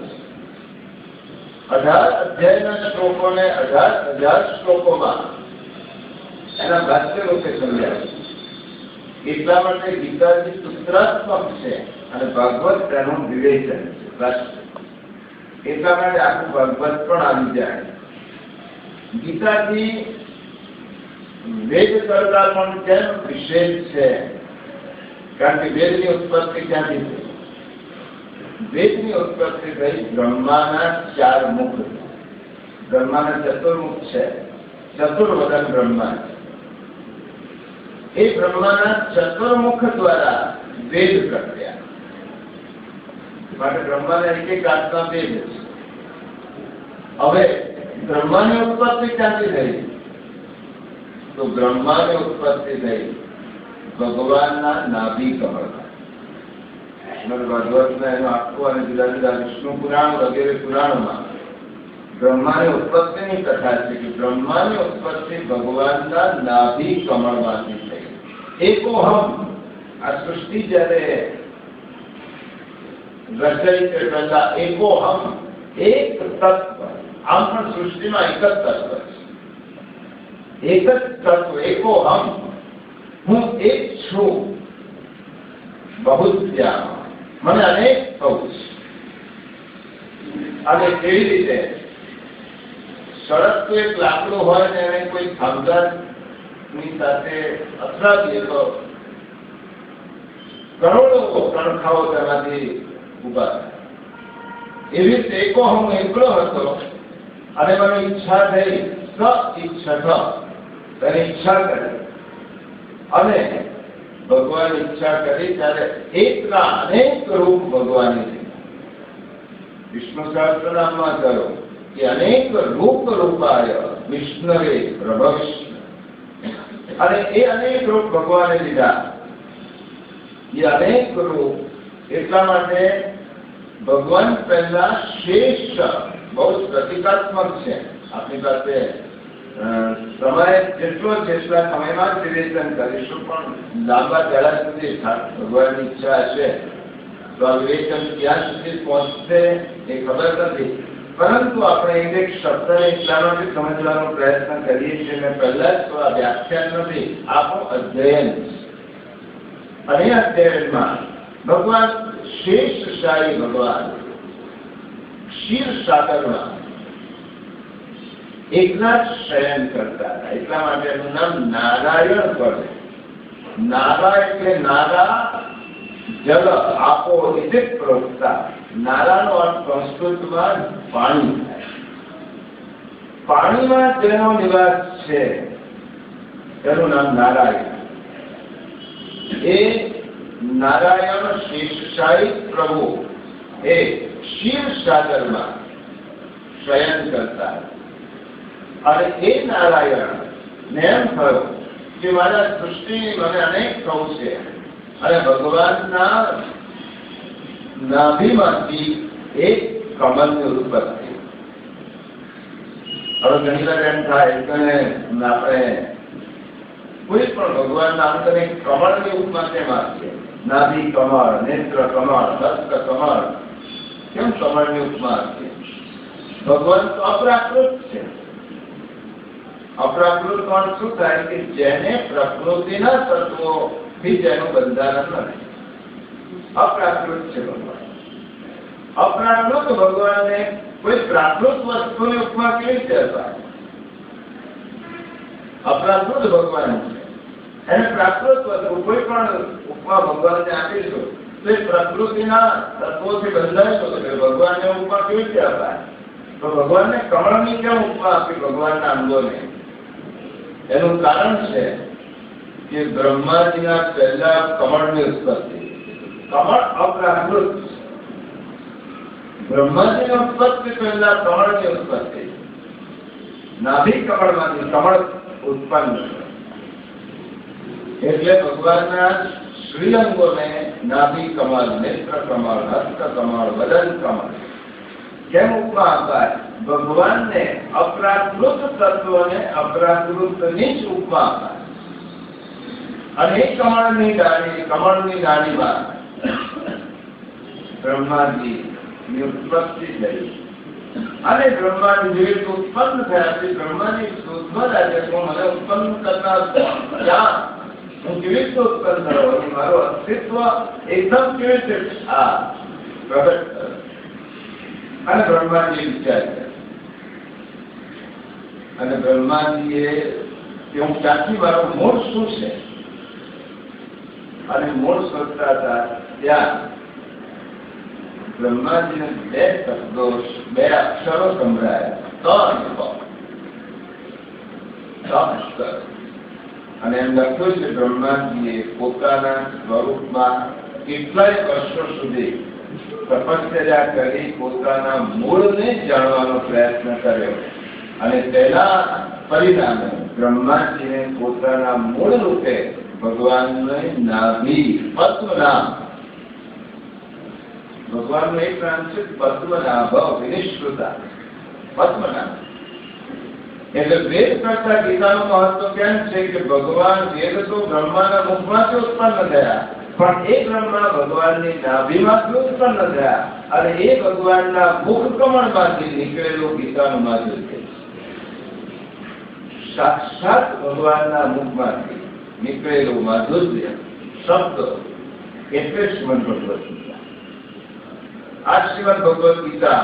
18 અધ્યાયના શ્લોકોને 18,000 શ્લોકોમાં એના ભાષ્ય રૂપે સમજાય. એટલા માટે ગીતાજી સૂત્રાત્મક છે અને ભાગવત તેનું વિવેચન છે, ભાષ્ય. એટલા માટે આખું ભાગવત પણ આવી જાય. ગીતાજી વેદ કરતા પણ કેમ વિશેષ છે? કારણ કે વેદની ઉત્પત્તિ ક્યાંથી થઈ? વેદની ઉત્પત્તિ થઈ બ્રહ્માના 4 મુખ. બ્રહ્માના ચતુર્મુખ છે, ચતુર્વદન બ્રહ્મા. એ બ્રહ્માના ચતુર્મુખ દ્વારા વેદ પ્રગટ્યા. માટે બ્રહ્માના એક આત્મા વેદ છે. હવે બ્રહ્માની ઉત્પત્તિ ક્યાંથી થઈ? તો બ્રહ્માની ઉત્પત્તિ થઈ ભગવાનના નાભી કમળમાં. ભાગવતના એનો આખો અને જુદા જુદા વિષ્ણુ પુરાણ વગેરે પુરાણોમાં બ્રહ્માની ઉત્પત્તિની કથા છે કે બ્રહ્માની ઉત્પત્તિ ભગવાનના નાભી કમળમાંથી થઈ. એકોહમ. આ સૃષ્ટિ જ્યારે રચાઈ તે પહેલા એકોહમ, એક તત્વ. આમ પણ સૃષ્ટિમાં એક જ તત્વ છે. એક જ તત્વ એકોહમ. હું એક છું. બહુત્યામ. મને અનેક થવું છે. અને કેવી રીતે? સડક તો એક લાકડું હોય ને એને કોઈ ખામદારની સાથે અથડાવીએ તો કરોડો કણખાઓ તેમાંથી ઉભા થાય. એવી રીતે એકો હું એકલો હતો અને મને ઈચ્છા થઈ, ઈચ્છા તેની ઈચ્છા કરી અને ભગવાન ઈચ્છા કરી ત્યારે એકના અનેક રૂપ ભગવાને વિષ્ણુ સહસ્રનામમાં કહ્યું કે અનેક રૂપ રૂપાય વિષ્ણવે પ્રભવિષ્ણુ. અને એ અનેક રૂપ ભગવાને લીધા. એ અનેક રૂપ એટલા માટે ભગવાન પહેલા શેષ બહુ પ્રતિકાત્મક છે. આપણી પાસે સમય જેટલો જેટલા સમયમાં જ વિવેચન કરીશું, પણ લાંબા ગાળા સુધી ભગવાનની ઈચ્છા હશે તો આ વિવેચન ક્યાં સુધી પહોંચશે એ ખબર નથી. પરંતુ આપણે એક શબ્દને એટલા માટે સમજવાનો પ્રયત્ન કરીએ છીએ. મેં પહેલા જ તો આ વ્યાખ્યાન નથી, આપણું અધ્યયન છે. અને અધ્યયનમાં ભગવાન શેષશાહી ભગવાન ક્ષીર સાગરમાં એકલા જ શયન કરતા હતા. એટલા માટે એનું નામ નારાયણ પડે. નારા એટલે નારા જલ આપો એટલે પ્રોક્તા. નારાનો અર્થ સંસ્કૃતમાં પાણી થાય. પાણીમાં જેનો નિવાસ છે તેનું નામ નારાયણ. એ નારાયણ શેષશાહી પ્રભુ એ ક્ષીર સાગરમાં શયન કરતા. અને એ નારાયણ ને એમ થયું કે મારા સૃષ્ટિ મને અનેક થવું છે અને ભગવાનના નાભીમાંથી એક કમળની ઉત્પત્તિ. હવે ઘણી વાર એમ થાય કે આપણે કોઈ પણ ભગવાનના અંતને કમળની ઉપમા કેમ આપીએ? નાભી કમળ, નેત્ર કમળ, હસ્ત કમળ, કેમ કમળની ઉપમા આપીએ? ભગવાન તો અપ્રાકૃત છે. અપ્રાકૃત પણ શું થાય કે જેને પ્રકૃતિના તત્વોથી જેનું બંધારણ નથી. અપ્રાકૃત છે ભગવાન. અપ્રાકૃત ભગવાનને કોઈ પ્રાકૃત વસ્તુની ઉપમા કેવી રીતે અપાય? અપ્રાકૃત ભગવાન છે એને પ્રાકૃત વસ્તુ કોઈ પણ ઉપમા ભગવાનને આપીશું તો એ પ્રકૃતિના તત્વોથી બંધાયેલો છે. ભગવાનને ઉપમા કેવી રીતે અપાય? તો ભગવાનને કમળની કેમ ઉપમા આપી ભગવાનના અંગોને? એનું કારણ છે કે બ્રહ્માજીના પહેલા કમળની ઉત્પત્તિ. કમળ અપ્રાકૃત બ્રહ્માજીની ઉત્પત્તિ પહેલા કમળની ઉત્પત્તિ, નાભી કમળમાંથી કમળ ઉત્પન્ન થયું. એટલે ભગવાનના શ્રીઅંગોને નાભી કમળ, નેત્ર કમળ, હસ્ત કમળ, વદન કમળ કેમ ઉપમા અપાય? ભગવાનને અપ્રાકૃત તત્વને અપ્રાકૃતની જ ઉપમા અપાય. અને એ કમળની ડાળીમાં બ્રહ્માજીની ઉત્પત્તિ થઈ. અને બ્રહ્માજી જેવી રીતે ઉત્પન્ન થયા છે, બ્રહ્માની શોધમાં લાગે છે મને ઉત્પન્ન કરનાર ક્યાં, હું કેવી રીતે ઉત્પન્ન થયો, મારું અસ્તિત્વ એકદમ કેવી રીતે પ્રગટ થયો. અને બ્રહ્માજી વિચાર કરે, અને બ્રહ્માજીએ કે હું ક્યાંથી, મારો મૂળ શું છે, અને મૂળ શોધતા હતા ત્યાં બ્રહ્માજીને બે શબ્દો, બે અક્ષરો સંભળાયા, અને એમ લખ્યું છે બ્રહ્માજીએ પોતાના સ્વરૂપમાં કેટલાય વર્ષો સુધી તપશ્ચર્યા કરી પોતાના મૂળને જાણવાનો પ્રયત્ન કર્યો. અને તેના પરિણામે બ્રહ્માજીને પોતાના મૂળ રૂપે ભગવાનને નાભી, પદ્મનાભ, ભગવાનનું એક નામ છે પદ્મનાભ, વિનિશ્રુતા, પદ્મનાભ. એટલે વેદ કરતા ગીતાનું મહત્વ કેમ છે કે ભગવાન, વેદ તો બ્રહ્માના મુખમાંથી ઉત્પન્ન થયા, પણ એ બ્રહ્મા ભગવાનની નાભીમાંથી ઉત્પન્ન થયા, અને એ ભગવાનના મુખ કમળમાંથી નીકળેલું ગીતાનું માધુર્ય, સાક્ષાત ભગવાનના મુખમાંથી નીકળેલું માધુર્ય શબ્દ એટલે શ્રીમદ ભગવદ ગીતા. આ શ્રીમદ ભગવદ ગીતા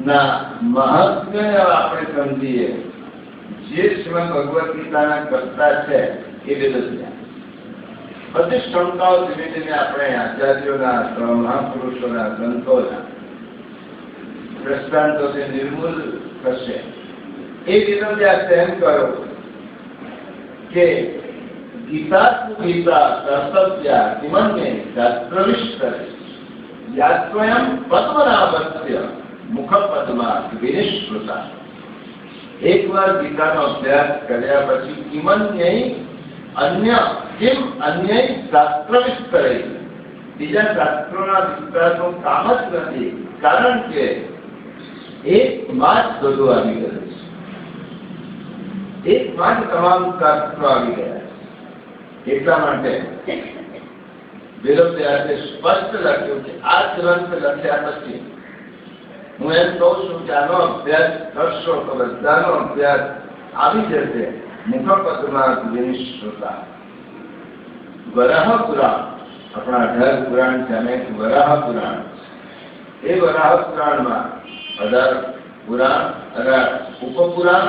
ના મહાત્મ્ય આપણે સમજીએ. જે શ્રીમદ ભગવદ ગીતાના કરતા છે એ વેદવ્યાસ. બધી શંકાઓ ધીમે ધીમે આપણે આચાર્યોના, મહાપુરુષોના, સંતોના દ્રષ્ટાંતોથી નિર્મૂલ થશે. એ વેદવ્યાસ એમ કહ્યું કે ગીતા કર્તવ્યા કિમન્યે શાસ્ત્રવિષ્ઠરે યાત્વયમ પદ્મનાભસ્ય મુખ પદ્માત વિનિશ્રુતા. એકવાર ગીતાનો અભ્યાસ કર્યા પછી કિમન્યય અન્ય શાસ્ત્રવિષ્ઠરે, બીજા શાસ્ત્રોના વિસ્તારનું કામ જ નથી, કારણ કે એકમાં જ બધું આવી ગયું છે, એકમાં જ તમામ શાસ્ત્રો આવી ગયા. એટલા માટે વેદવ્યાસે સ્પષ્ટ લખ્યું કે આ ગ્રંથ લખ્યા પછી હું એમ કહું છું કે આનો અભ્યાસ કરશો તો બધાનો અભ્યાસ આવી જશે. મુખપદ્માં વિનિશ્રુતા. વરાહ પુરાણ, આપણા 18 પુરાણ છે, અને વરાહ પુરાણ, એ વરાહ પુરાણમાં 18 પુરાણ, 18 ઉપપુરાણ,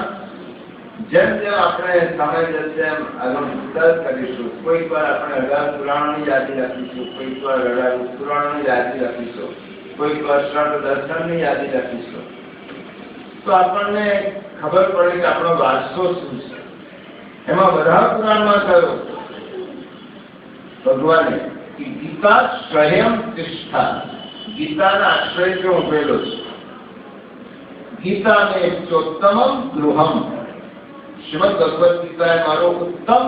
જેમ જેમ આપણે સમય જશે એમ આનો વિસ્તાર કરીશું. કોઈક વાર આપણે 18 પુરાણોની યાદી રાખીશું, કોઈક વાર 18 ઉપપુરાણોની યાદી રાખીશું, કોઈક વાર શ્રદ્ધ દર્શનની યાદી રાખીશું, તો આપણને ખબર પડે કે આપણો વારસો શું છે. એમાં વરાહ પુરાણમાં કહ્યું ભગવાને કે ગીતા સ્વયં તિષ્ઠા, ગીતાના આશ્રયથી ઉભેલો છે. ગીતાને ચોત્તમમ ગૃહમ, શ્રીમદ ભગવદ ગીતા એ મારો ઉત્તમ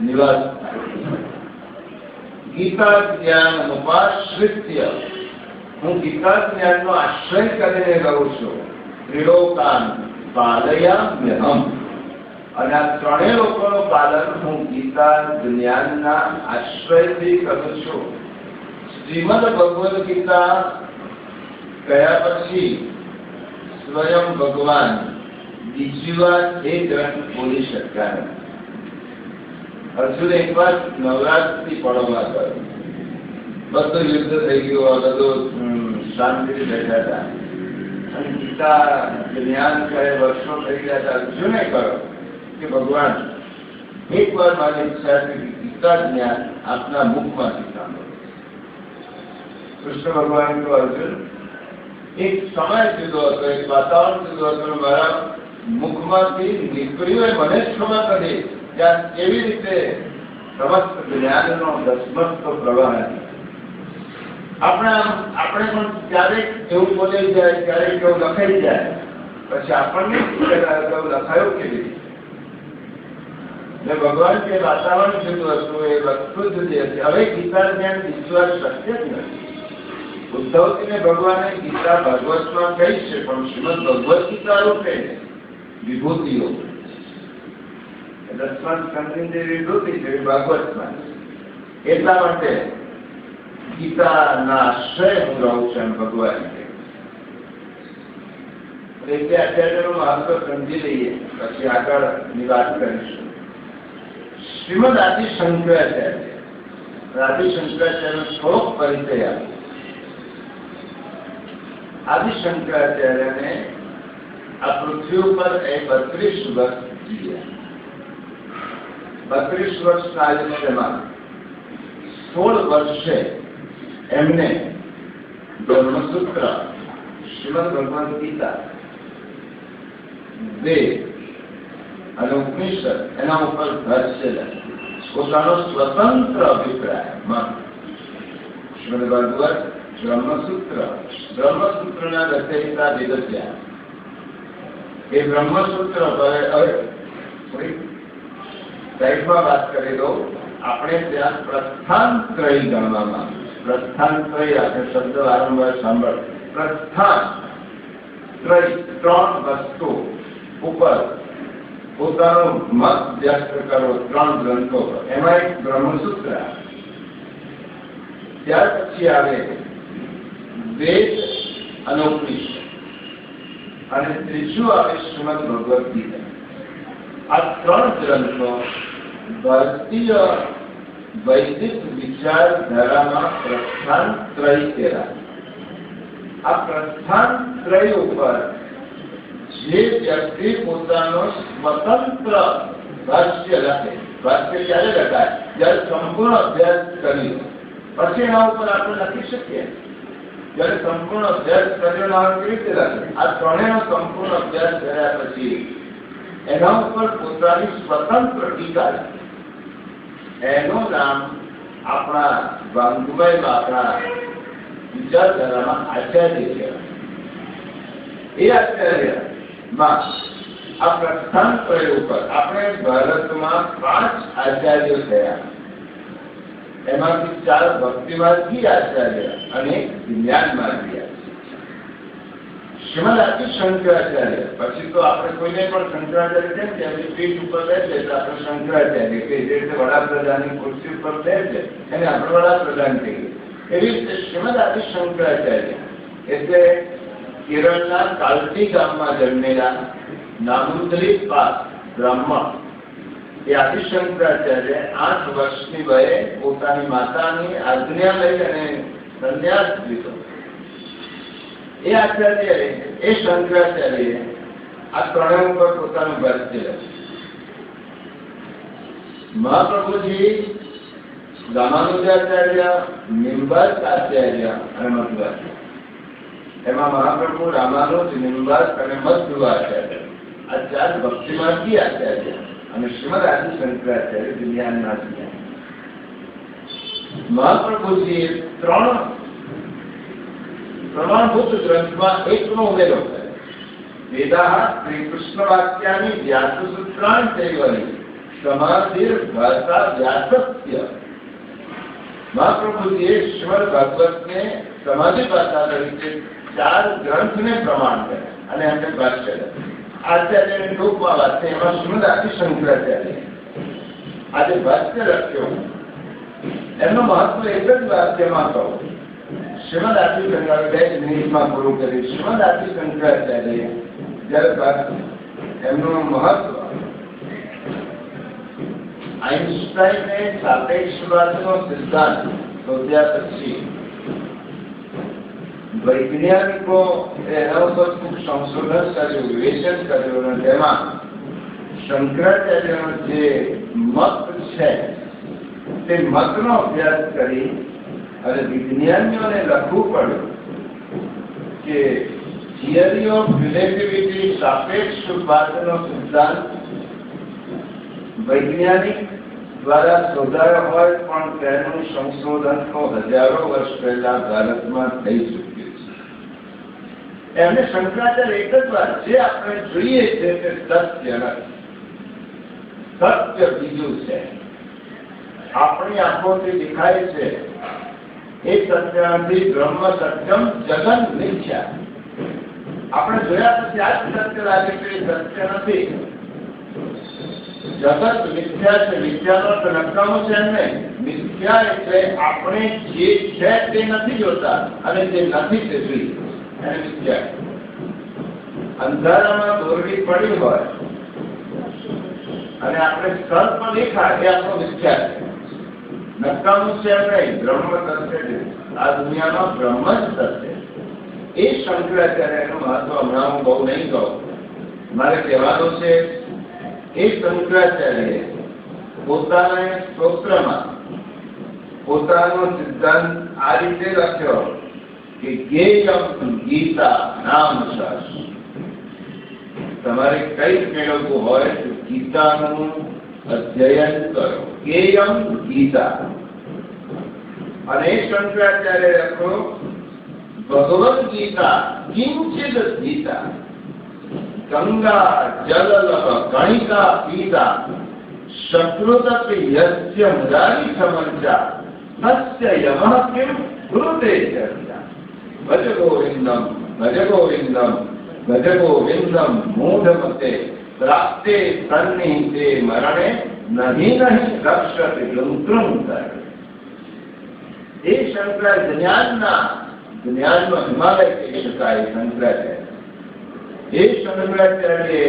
નિવાસ. ગીતા જ્ઞાન ઉપાશ્રિત્ય, હું ગીતા જ્ઞાનનો આશ્રય કરીને રહું છું. ત્રિલોકાન પાલયામ્યહમ, અને આ ત્રણેય લોકોનું પાલન હું ગીતા જ્ઞાનના આશ્રયથી કરું છું. શ્રીમદ ભગવદ ગીતા કયા પછી સ્વયં ભગવાન બીજી વાર એ ગ્રંથ બોલી શક્યા નથી. અર્જુન એક વાર નવરાત્રી પડવા ગયો, બધું યુદ્ધ થઈ ગયું, બધું શાંતિથી બેઠા હતા, અને ગીતા જ્ઞાન કહે વર્ષો થઈ ગયા હતા. અર્જુને કહ્યું કે ભગવાન, એક વાર મારી ઈચ્છા છે કે ગીતા જ્ઞાન આપના મુખમાંથી સાંભળો. કૃષ્ણ ભગવાન તો અર્જુન, એક સમય જુદો હતો, એક વાતાવરણ જુદો હતો, મારા મુખમાંથી નીકળ્યું મને જ ખબર નથી કે આ કેવી રીતે સમસ્ત જ્ઞાનનો દસમસ્ત પ્રવાહ. આપણે પણ ક્યારેક એવું બોલાઈ જાય, ક્યારેક એવું લખાઈ જાય, પછી આપણને લખાયું કેવી રીતે? ભગવાન જે વાતાવરણ જુદું હતું, એ વસ્તુ જુદી હતી. હવે ગીતા જ્ઞાન વિશ્વાસ શક્ય જ નથી. ઉદ્ધવજીને ભગવાને ગીતા ભાગવતમાં કહી છે, પણ શ્રીમદ ભગવદ ગીતા રૂપે વિભૂતિઓ, 10મા સ્કંદની જે વિભૂતિ છે એ ભાગવતમાં. એટલા માટે ગીતાના આશ્રય હું રહું છું એમ ભગવાન કે. એટલે આચાર્યનું મહત્વ સમજી લઈએ, પછી આગળની વાત કરીશું. શ્રીમદ આદિ શંકરાચાર્ય, આદિ શંકરાચાર્યનો થોડોક પરિચય આપો. આદિ શંકરાચાર્યને આ પૃથ્વી ઉપર 32 વર્ષ જીવ્યા. 32 વર્ષના આયુષ્યમાં 16 વર્ષે એમને બ્રહ્મસૂત્ર, શ્રીમદ ભગવદ ગીતા, વેદ અને ઉપનિષદ એના ઉપર ભાષ્ય પોતાનો સ્વતંત્ર અભિપ્રાય મત. શ્રીમદ ભગવદ બ્રહ્મસૂત્રના રચયિતા વેદવ્યાસ. એ બ્રહ્મસૂત્ર સાઈડમાં વાત કરી દો. આપણે ત્યાં પ્રસ્થાનત્રય ગણવામાં. પ્રસ્થાનત્રય આપણે શબ્દ વારંવાર સાંભળ. પ્રસ્થાન ત્રય, 3 વસ્તુ ઉપર પોતાનો મત વ્યક્ત કરવો, 3 ગ્રંથો. એમાં એક બ્રહ્મસૂત્ર, ત્યાર પછી આવે વેદ અને ઉપનિષદ, અને ત્રીજું આવે શ્રીમદ ભગવદ ગીતા. આ 3 ગ્રંથો ભારતીય વૈદિક વિચારધારામાં પ્રસ્થાનત્રય કહેવાય. આ પ્રસ્થાનત્રય ઉપર જે વ્યક્તિ પોતાનો સ્વતંત્ર ભાષ્ય લખે, ભાષ્ય ક્યારે લખાય? જયારે સંપૂર્ણ અભ્યાસ કરી પછી એના ઉપર આપણે લખી શકીએ. જયારે સંપૂર્ણ અભ્યાસ કર્યો ના કેવી રીતે લખે? આ ત્રણેયનો સંપૂર્ણ અભ્યાસ કર્યા પછી એના ઉપર પોતાની સ્વતંત્ર ટીકા, એનું નામ આપણા વાંગમયમાં, આપણા વિચારધારામાં આચાર્ય કહેવાય. એ આચાર્યમાં આ પ્રસ્થાનત્રય ઉપર આપણે ભારતમાં 5 આચાર્યો થયા. એમાંથી 4 ભક્તિમાર્ગી આચાર્ય અને જ્ઞાન માર્ગી. શ્રીમદ આદિ શંકરાચાર્ય, પછી તો આપણે કોઈને પણ શંકરાચાર્ય કેમ કે એમની પીઠ ઉપર બેસે એટલે આપણે શંકરાચાર્ય કે જે રીતે વડાપ્રધાનની ખુરશી ઉપર બેસે એને આપણે વડાપ્રધાન કહીએ. એવી રીતે શ્રીમદ આદિ શંકરાચાર્ય એટલે કેરળના કાલટી ગામમાં જન્મેલા નામુદ્રિત બ્રાહ્મણ. એ આદિ શંકરાચાર્ય 8 વર્ષની વયે પોતાની માતાની આજ્ઞા લઈ અને સંન્યાસ લીધો. એ આચાર્ય, એ શંકરાચાર્ય આ ત્રણેય ઉપર પોતાનું ભાષ્ય લખ્યું. મહાપ્રભુજી રામાનુજાચાર્ય, નિમ્બાસ આચાર્ય અને મધ્વાચાર્ય. એમાં મહાપ્રભુ રામાનુજ, નિમ્બાસ અને મધ્વાચાર્ય આ 4 ભક્તિમાર્ગી આચાર્ય, અને શ્રીમદ આદિ શંકરાચાર્ય જ્ઞાનના જ્ઞાન. મહાપ્રભુજીએ 3 પ્રમાણભૂત ગ્રંથમાં એકનો ઉમેરો કર્યો. વેદાહ શ્રી કૃષ્ણ વાક્યાની વ્યાસસૂત્રાણિ ચૈવરી સમાધિર ભાષા વ્યાસસ્ય. મહાપ્રભુજીએ શ્રીમદ ભાગવતને સમાધિ ભાષા તરીકે 4 ગ્રંથને પ્રમાણ કર્યા અને એમને ભાષ્ય લખ્યું. આચાર્યની ટૂંકમાં વાત છે. એમાં શ્રીમદ આદિ શંકરાચાર્ય આજે ભાષ્ય લખ્યો. એમનું મહત્વ એક જ વાક્યમાં કહું. શ્રીમદ આદિ શંકરાચાર્ય 2 મિનિટમાં પૂરું કર્યું. શ્રીમદ આદિ શંકરાચાર્ય જયારે એમનું મહત્વ આઈન્સ્ટાઈને સાપેક્ષવાદનો સિદ્ધાંત શોધ્યા પછી વૈજ્ઞાનિકો એના ઉપર ખૂબ સંશોધન કર્યું, વિવેચન કર્યું, અને તેમાં શંકરાચાર્યનો જે મત છે તે મતનો અભ્યાસ કરી અને વિજ્ઞાનીઓને લખવું પડ્યું કે થિયરી ઓફ રિલેટિવિટી, સાપેક્ષવાદનો સિદ્ધાંત વૈજ્ઞાનિક દ્વારા શોધાયો હોય પણ તેનું સંશોધન તો હજારો વર્ષ પહેલા ભારતમાં થઈ ચૂક્યું છે. એમને શંકરાચાર્ય એક જ વાત જે આપણે જોઈએ છે તે સત્ય નથી. સત્ય બીજું છે. આપણી આંખોથી દેખાય છે એ સત્ય નથી. બ્રહ્મ સત્યમ જગન મિથ્યા. આપણે જોયા પછી આ સત્ય લાગે કે સત્ય નથી. જગત મિથ્યા છે. મિથ્યાનો તો નકામો છે એમને. મિથ્યા એટલે આપણે જે છે તે નથી જોતા અને જે નથી તે જોઈએ. એને મિથ્યા. અંધારામાં દોરડી પડી હોય અને આપણે સર્પ દેખાય એ આપણો મિથ્યા છે. નકામું છે એમ નહીં. બ્રહ્મ સત્ય છે. આ દુનિયાનો બ્રહ્મ જ સત્ય. એ શંકરાચાર્યનું મહત્વ હમણાં હું બહુ નહીં કહું. મારે કહેવાનું છે એ શંકરાચાર્ય પોતાના સ્તોત્રમાં પોતાનો સિદ્ધાંત આ રીતે લખ્યો કે જ્ઞેયમ ગીતા નામ શાસ્ત્ર. તમારે કઈ મેળવવું હોય તો ગીતાનું અધ્યયન કરો. જ્ઞેયમ ગીતા. અને એ શંકરાચાર્ય લખ્યો ભગવદ ગીતા કિંચિત ગીતા ગંગા જલલભ ગણિકા પીતા શત્રુતપી યસ્ય મુરારી સમંચા તસ્ય યમઃ કિમ કૃતે ચર્ચા. ભજ ગોવિંદમ ભજ ગોવિંદમ ભજ ગોવિંદમ મૂઢમતે પ્રાપ્તે સન્નિહિતે મરણે નહીં રક્ષતે યંત્રમ કરે. એ શંકરાચાર્ય જ્ઞાનનો હિમાલય કહી શકાય. શંકરાચાર્ય એ શંકરાચાર્ય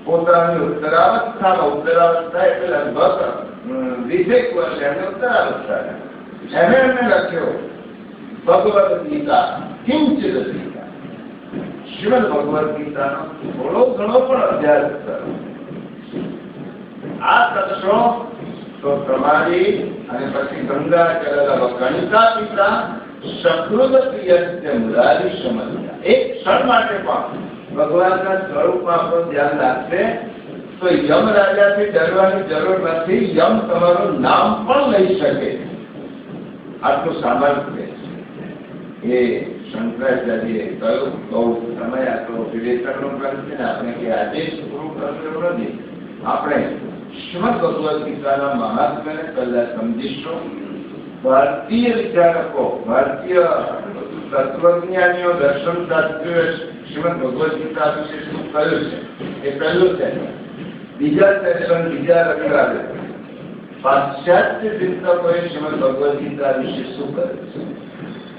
પોતાની ઉત્તરાવસ્થા એટલે લગભગ 20 વર્ષ એમને ઉત્તરાવસ્થા એમને લખ્યો ભગવદ ગીતા કિંચિત ગીતા. શ્રીમદ ભગવદ ગીતાનો થોડો ઘણો પણ અભ્યાસ કરો. આ કરશો તો તમારી અને પછી ગંગા જલલભ ગણિકા પિતા સકૃત યસ્ય મુરારી સમજ્યા. એક ક્ષણ માટે પણ ભગવાનના સ્વરૂપમાં આપણું ધ્યાન રાખશે તો યમ રાજાથી ડરવાની જરૂર નથી. યમ તમારું નામ પણ લઈ શકે. આટલું સામર્થ્ય એ શંકરાચાર્યએ કહ્યું. બહુ સમય આ તો વિવેચનનો ગ્રંથ છે ને. આપણે કે આજે પૂરું કરવું નથી. આપણે શ્રીમદ ભગવદ ગીતાના મહાત્મ્યને પહેલા સમજીશું. ભારતીય વિચારકો, ભારતીય તત્વજ્ઞાનીઓ, દર્શન શાસ્ત્રીઓ શ્રીમદ ભગવદ ગીતા વિશે શું કહ્યું છે એ પહેલું છે. બીજા સેશન બીજા રવિવારે પાશ્ચાત્ય ચિંતકોએ શ્રીમદ ભગવદ ગીતા વિશે શું કહ્યું છે.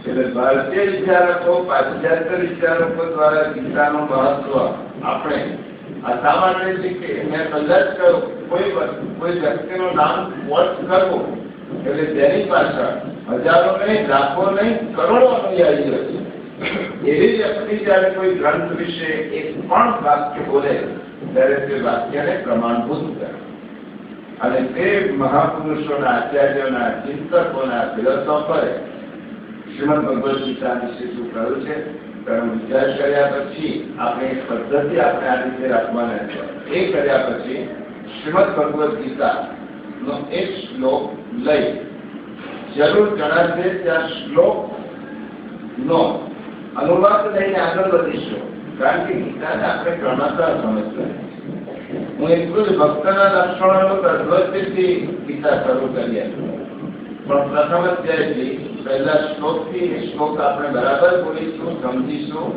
એટલે ભારતીય વિચારકો, પાશ્ચાત્ય વિચારકો દ્વારા ગીતાનું મહત્વ આપણે આ શા માટે છે કે મેં પહેલા જ કહ્યું કોઈ વ્યક્તિનું નામ વોચ કરવું એટલે તેની પાછળ હજારો નહીં, લાખો નહીં, કરોડો અનુયાયીઓ છે. એવી વ્યક્તિ જયારે કોઈ ગ્રંથ વિશે એક પણ વાક્ય બોલે ત્યારે તે વાક્યને પ્રમાણભૂત કરે. અને તે મહાપુરુષોના, આચાર્યોના, ચિંતકોના, ફિલોસોફરે શ્રીમદ ભગવદ ગીતા વિશે શું કહ્યું છે તેનો વિચાર કર્યા પછી આપણે એક પદ્ધતિ આપણે આ રીતે રાખવાના છે. એ કર્યા પછી શ્રીમદ ભગવદ ગીતા નો એક શ્લોક લઈ જરૂર જણાશે ત્યાં શ્લોક નો અનુવાદ લઈને આગળ વધીશું. કારણ કે ગીતાને આપણે ક્રમશઃ સમજવું. હું એટલું જ ભક્તના લક્ષણોનું તદ્વચથી ગીતા શરૂ કરીએ પણ પ્રથમ અધ્યાયથી પહેલા શ્લોકથી એ શ્લોક આપણે બરાબર બોલીશું, સમજીશું.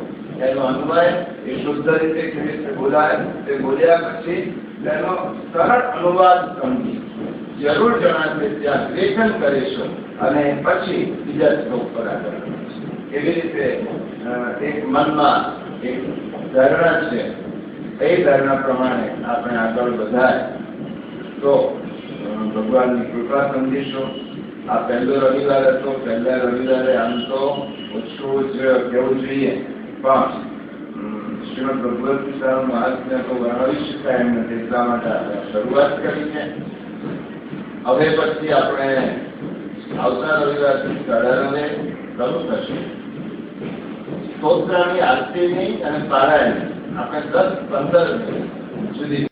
એનો અન્વય એ શુદ્ધ રીતે કેવી રીતે બોલાય તે બોલ્યા પછી તેનો સરળ અનુવાદ સમજી જરૂર જણાશે ત્યાં લેખન કરીશું અને પછી બીજા શ્લોક પર આગળ વધીશું. એવી રીતે એક મનમાં એક ધારણા છે. એ ધારણા પ્રમાણે આપણે આગળ વધાય તો ભગવાનની કૃપા સમજીશું. આ પહેલો રવિવાર હતો. પહેલા રવિવારે આમ તો ઓછું જ કહેવું જોઈએ પણ શ્રીમદ ભગવદ ગીતાનું મહાત્મ્ય તો વર્ણવી શકાય એમ નથી. એટલા માટે આપણે શરૂઆત કરી છે. હવે પછી આપણે આવતા રવિવારથી 9:30 શરૂ થશે. સ્તોત્રની આરતીની અને પારાયણની આપણે 10-15 મિનિટ સુધી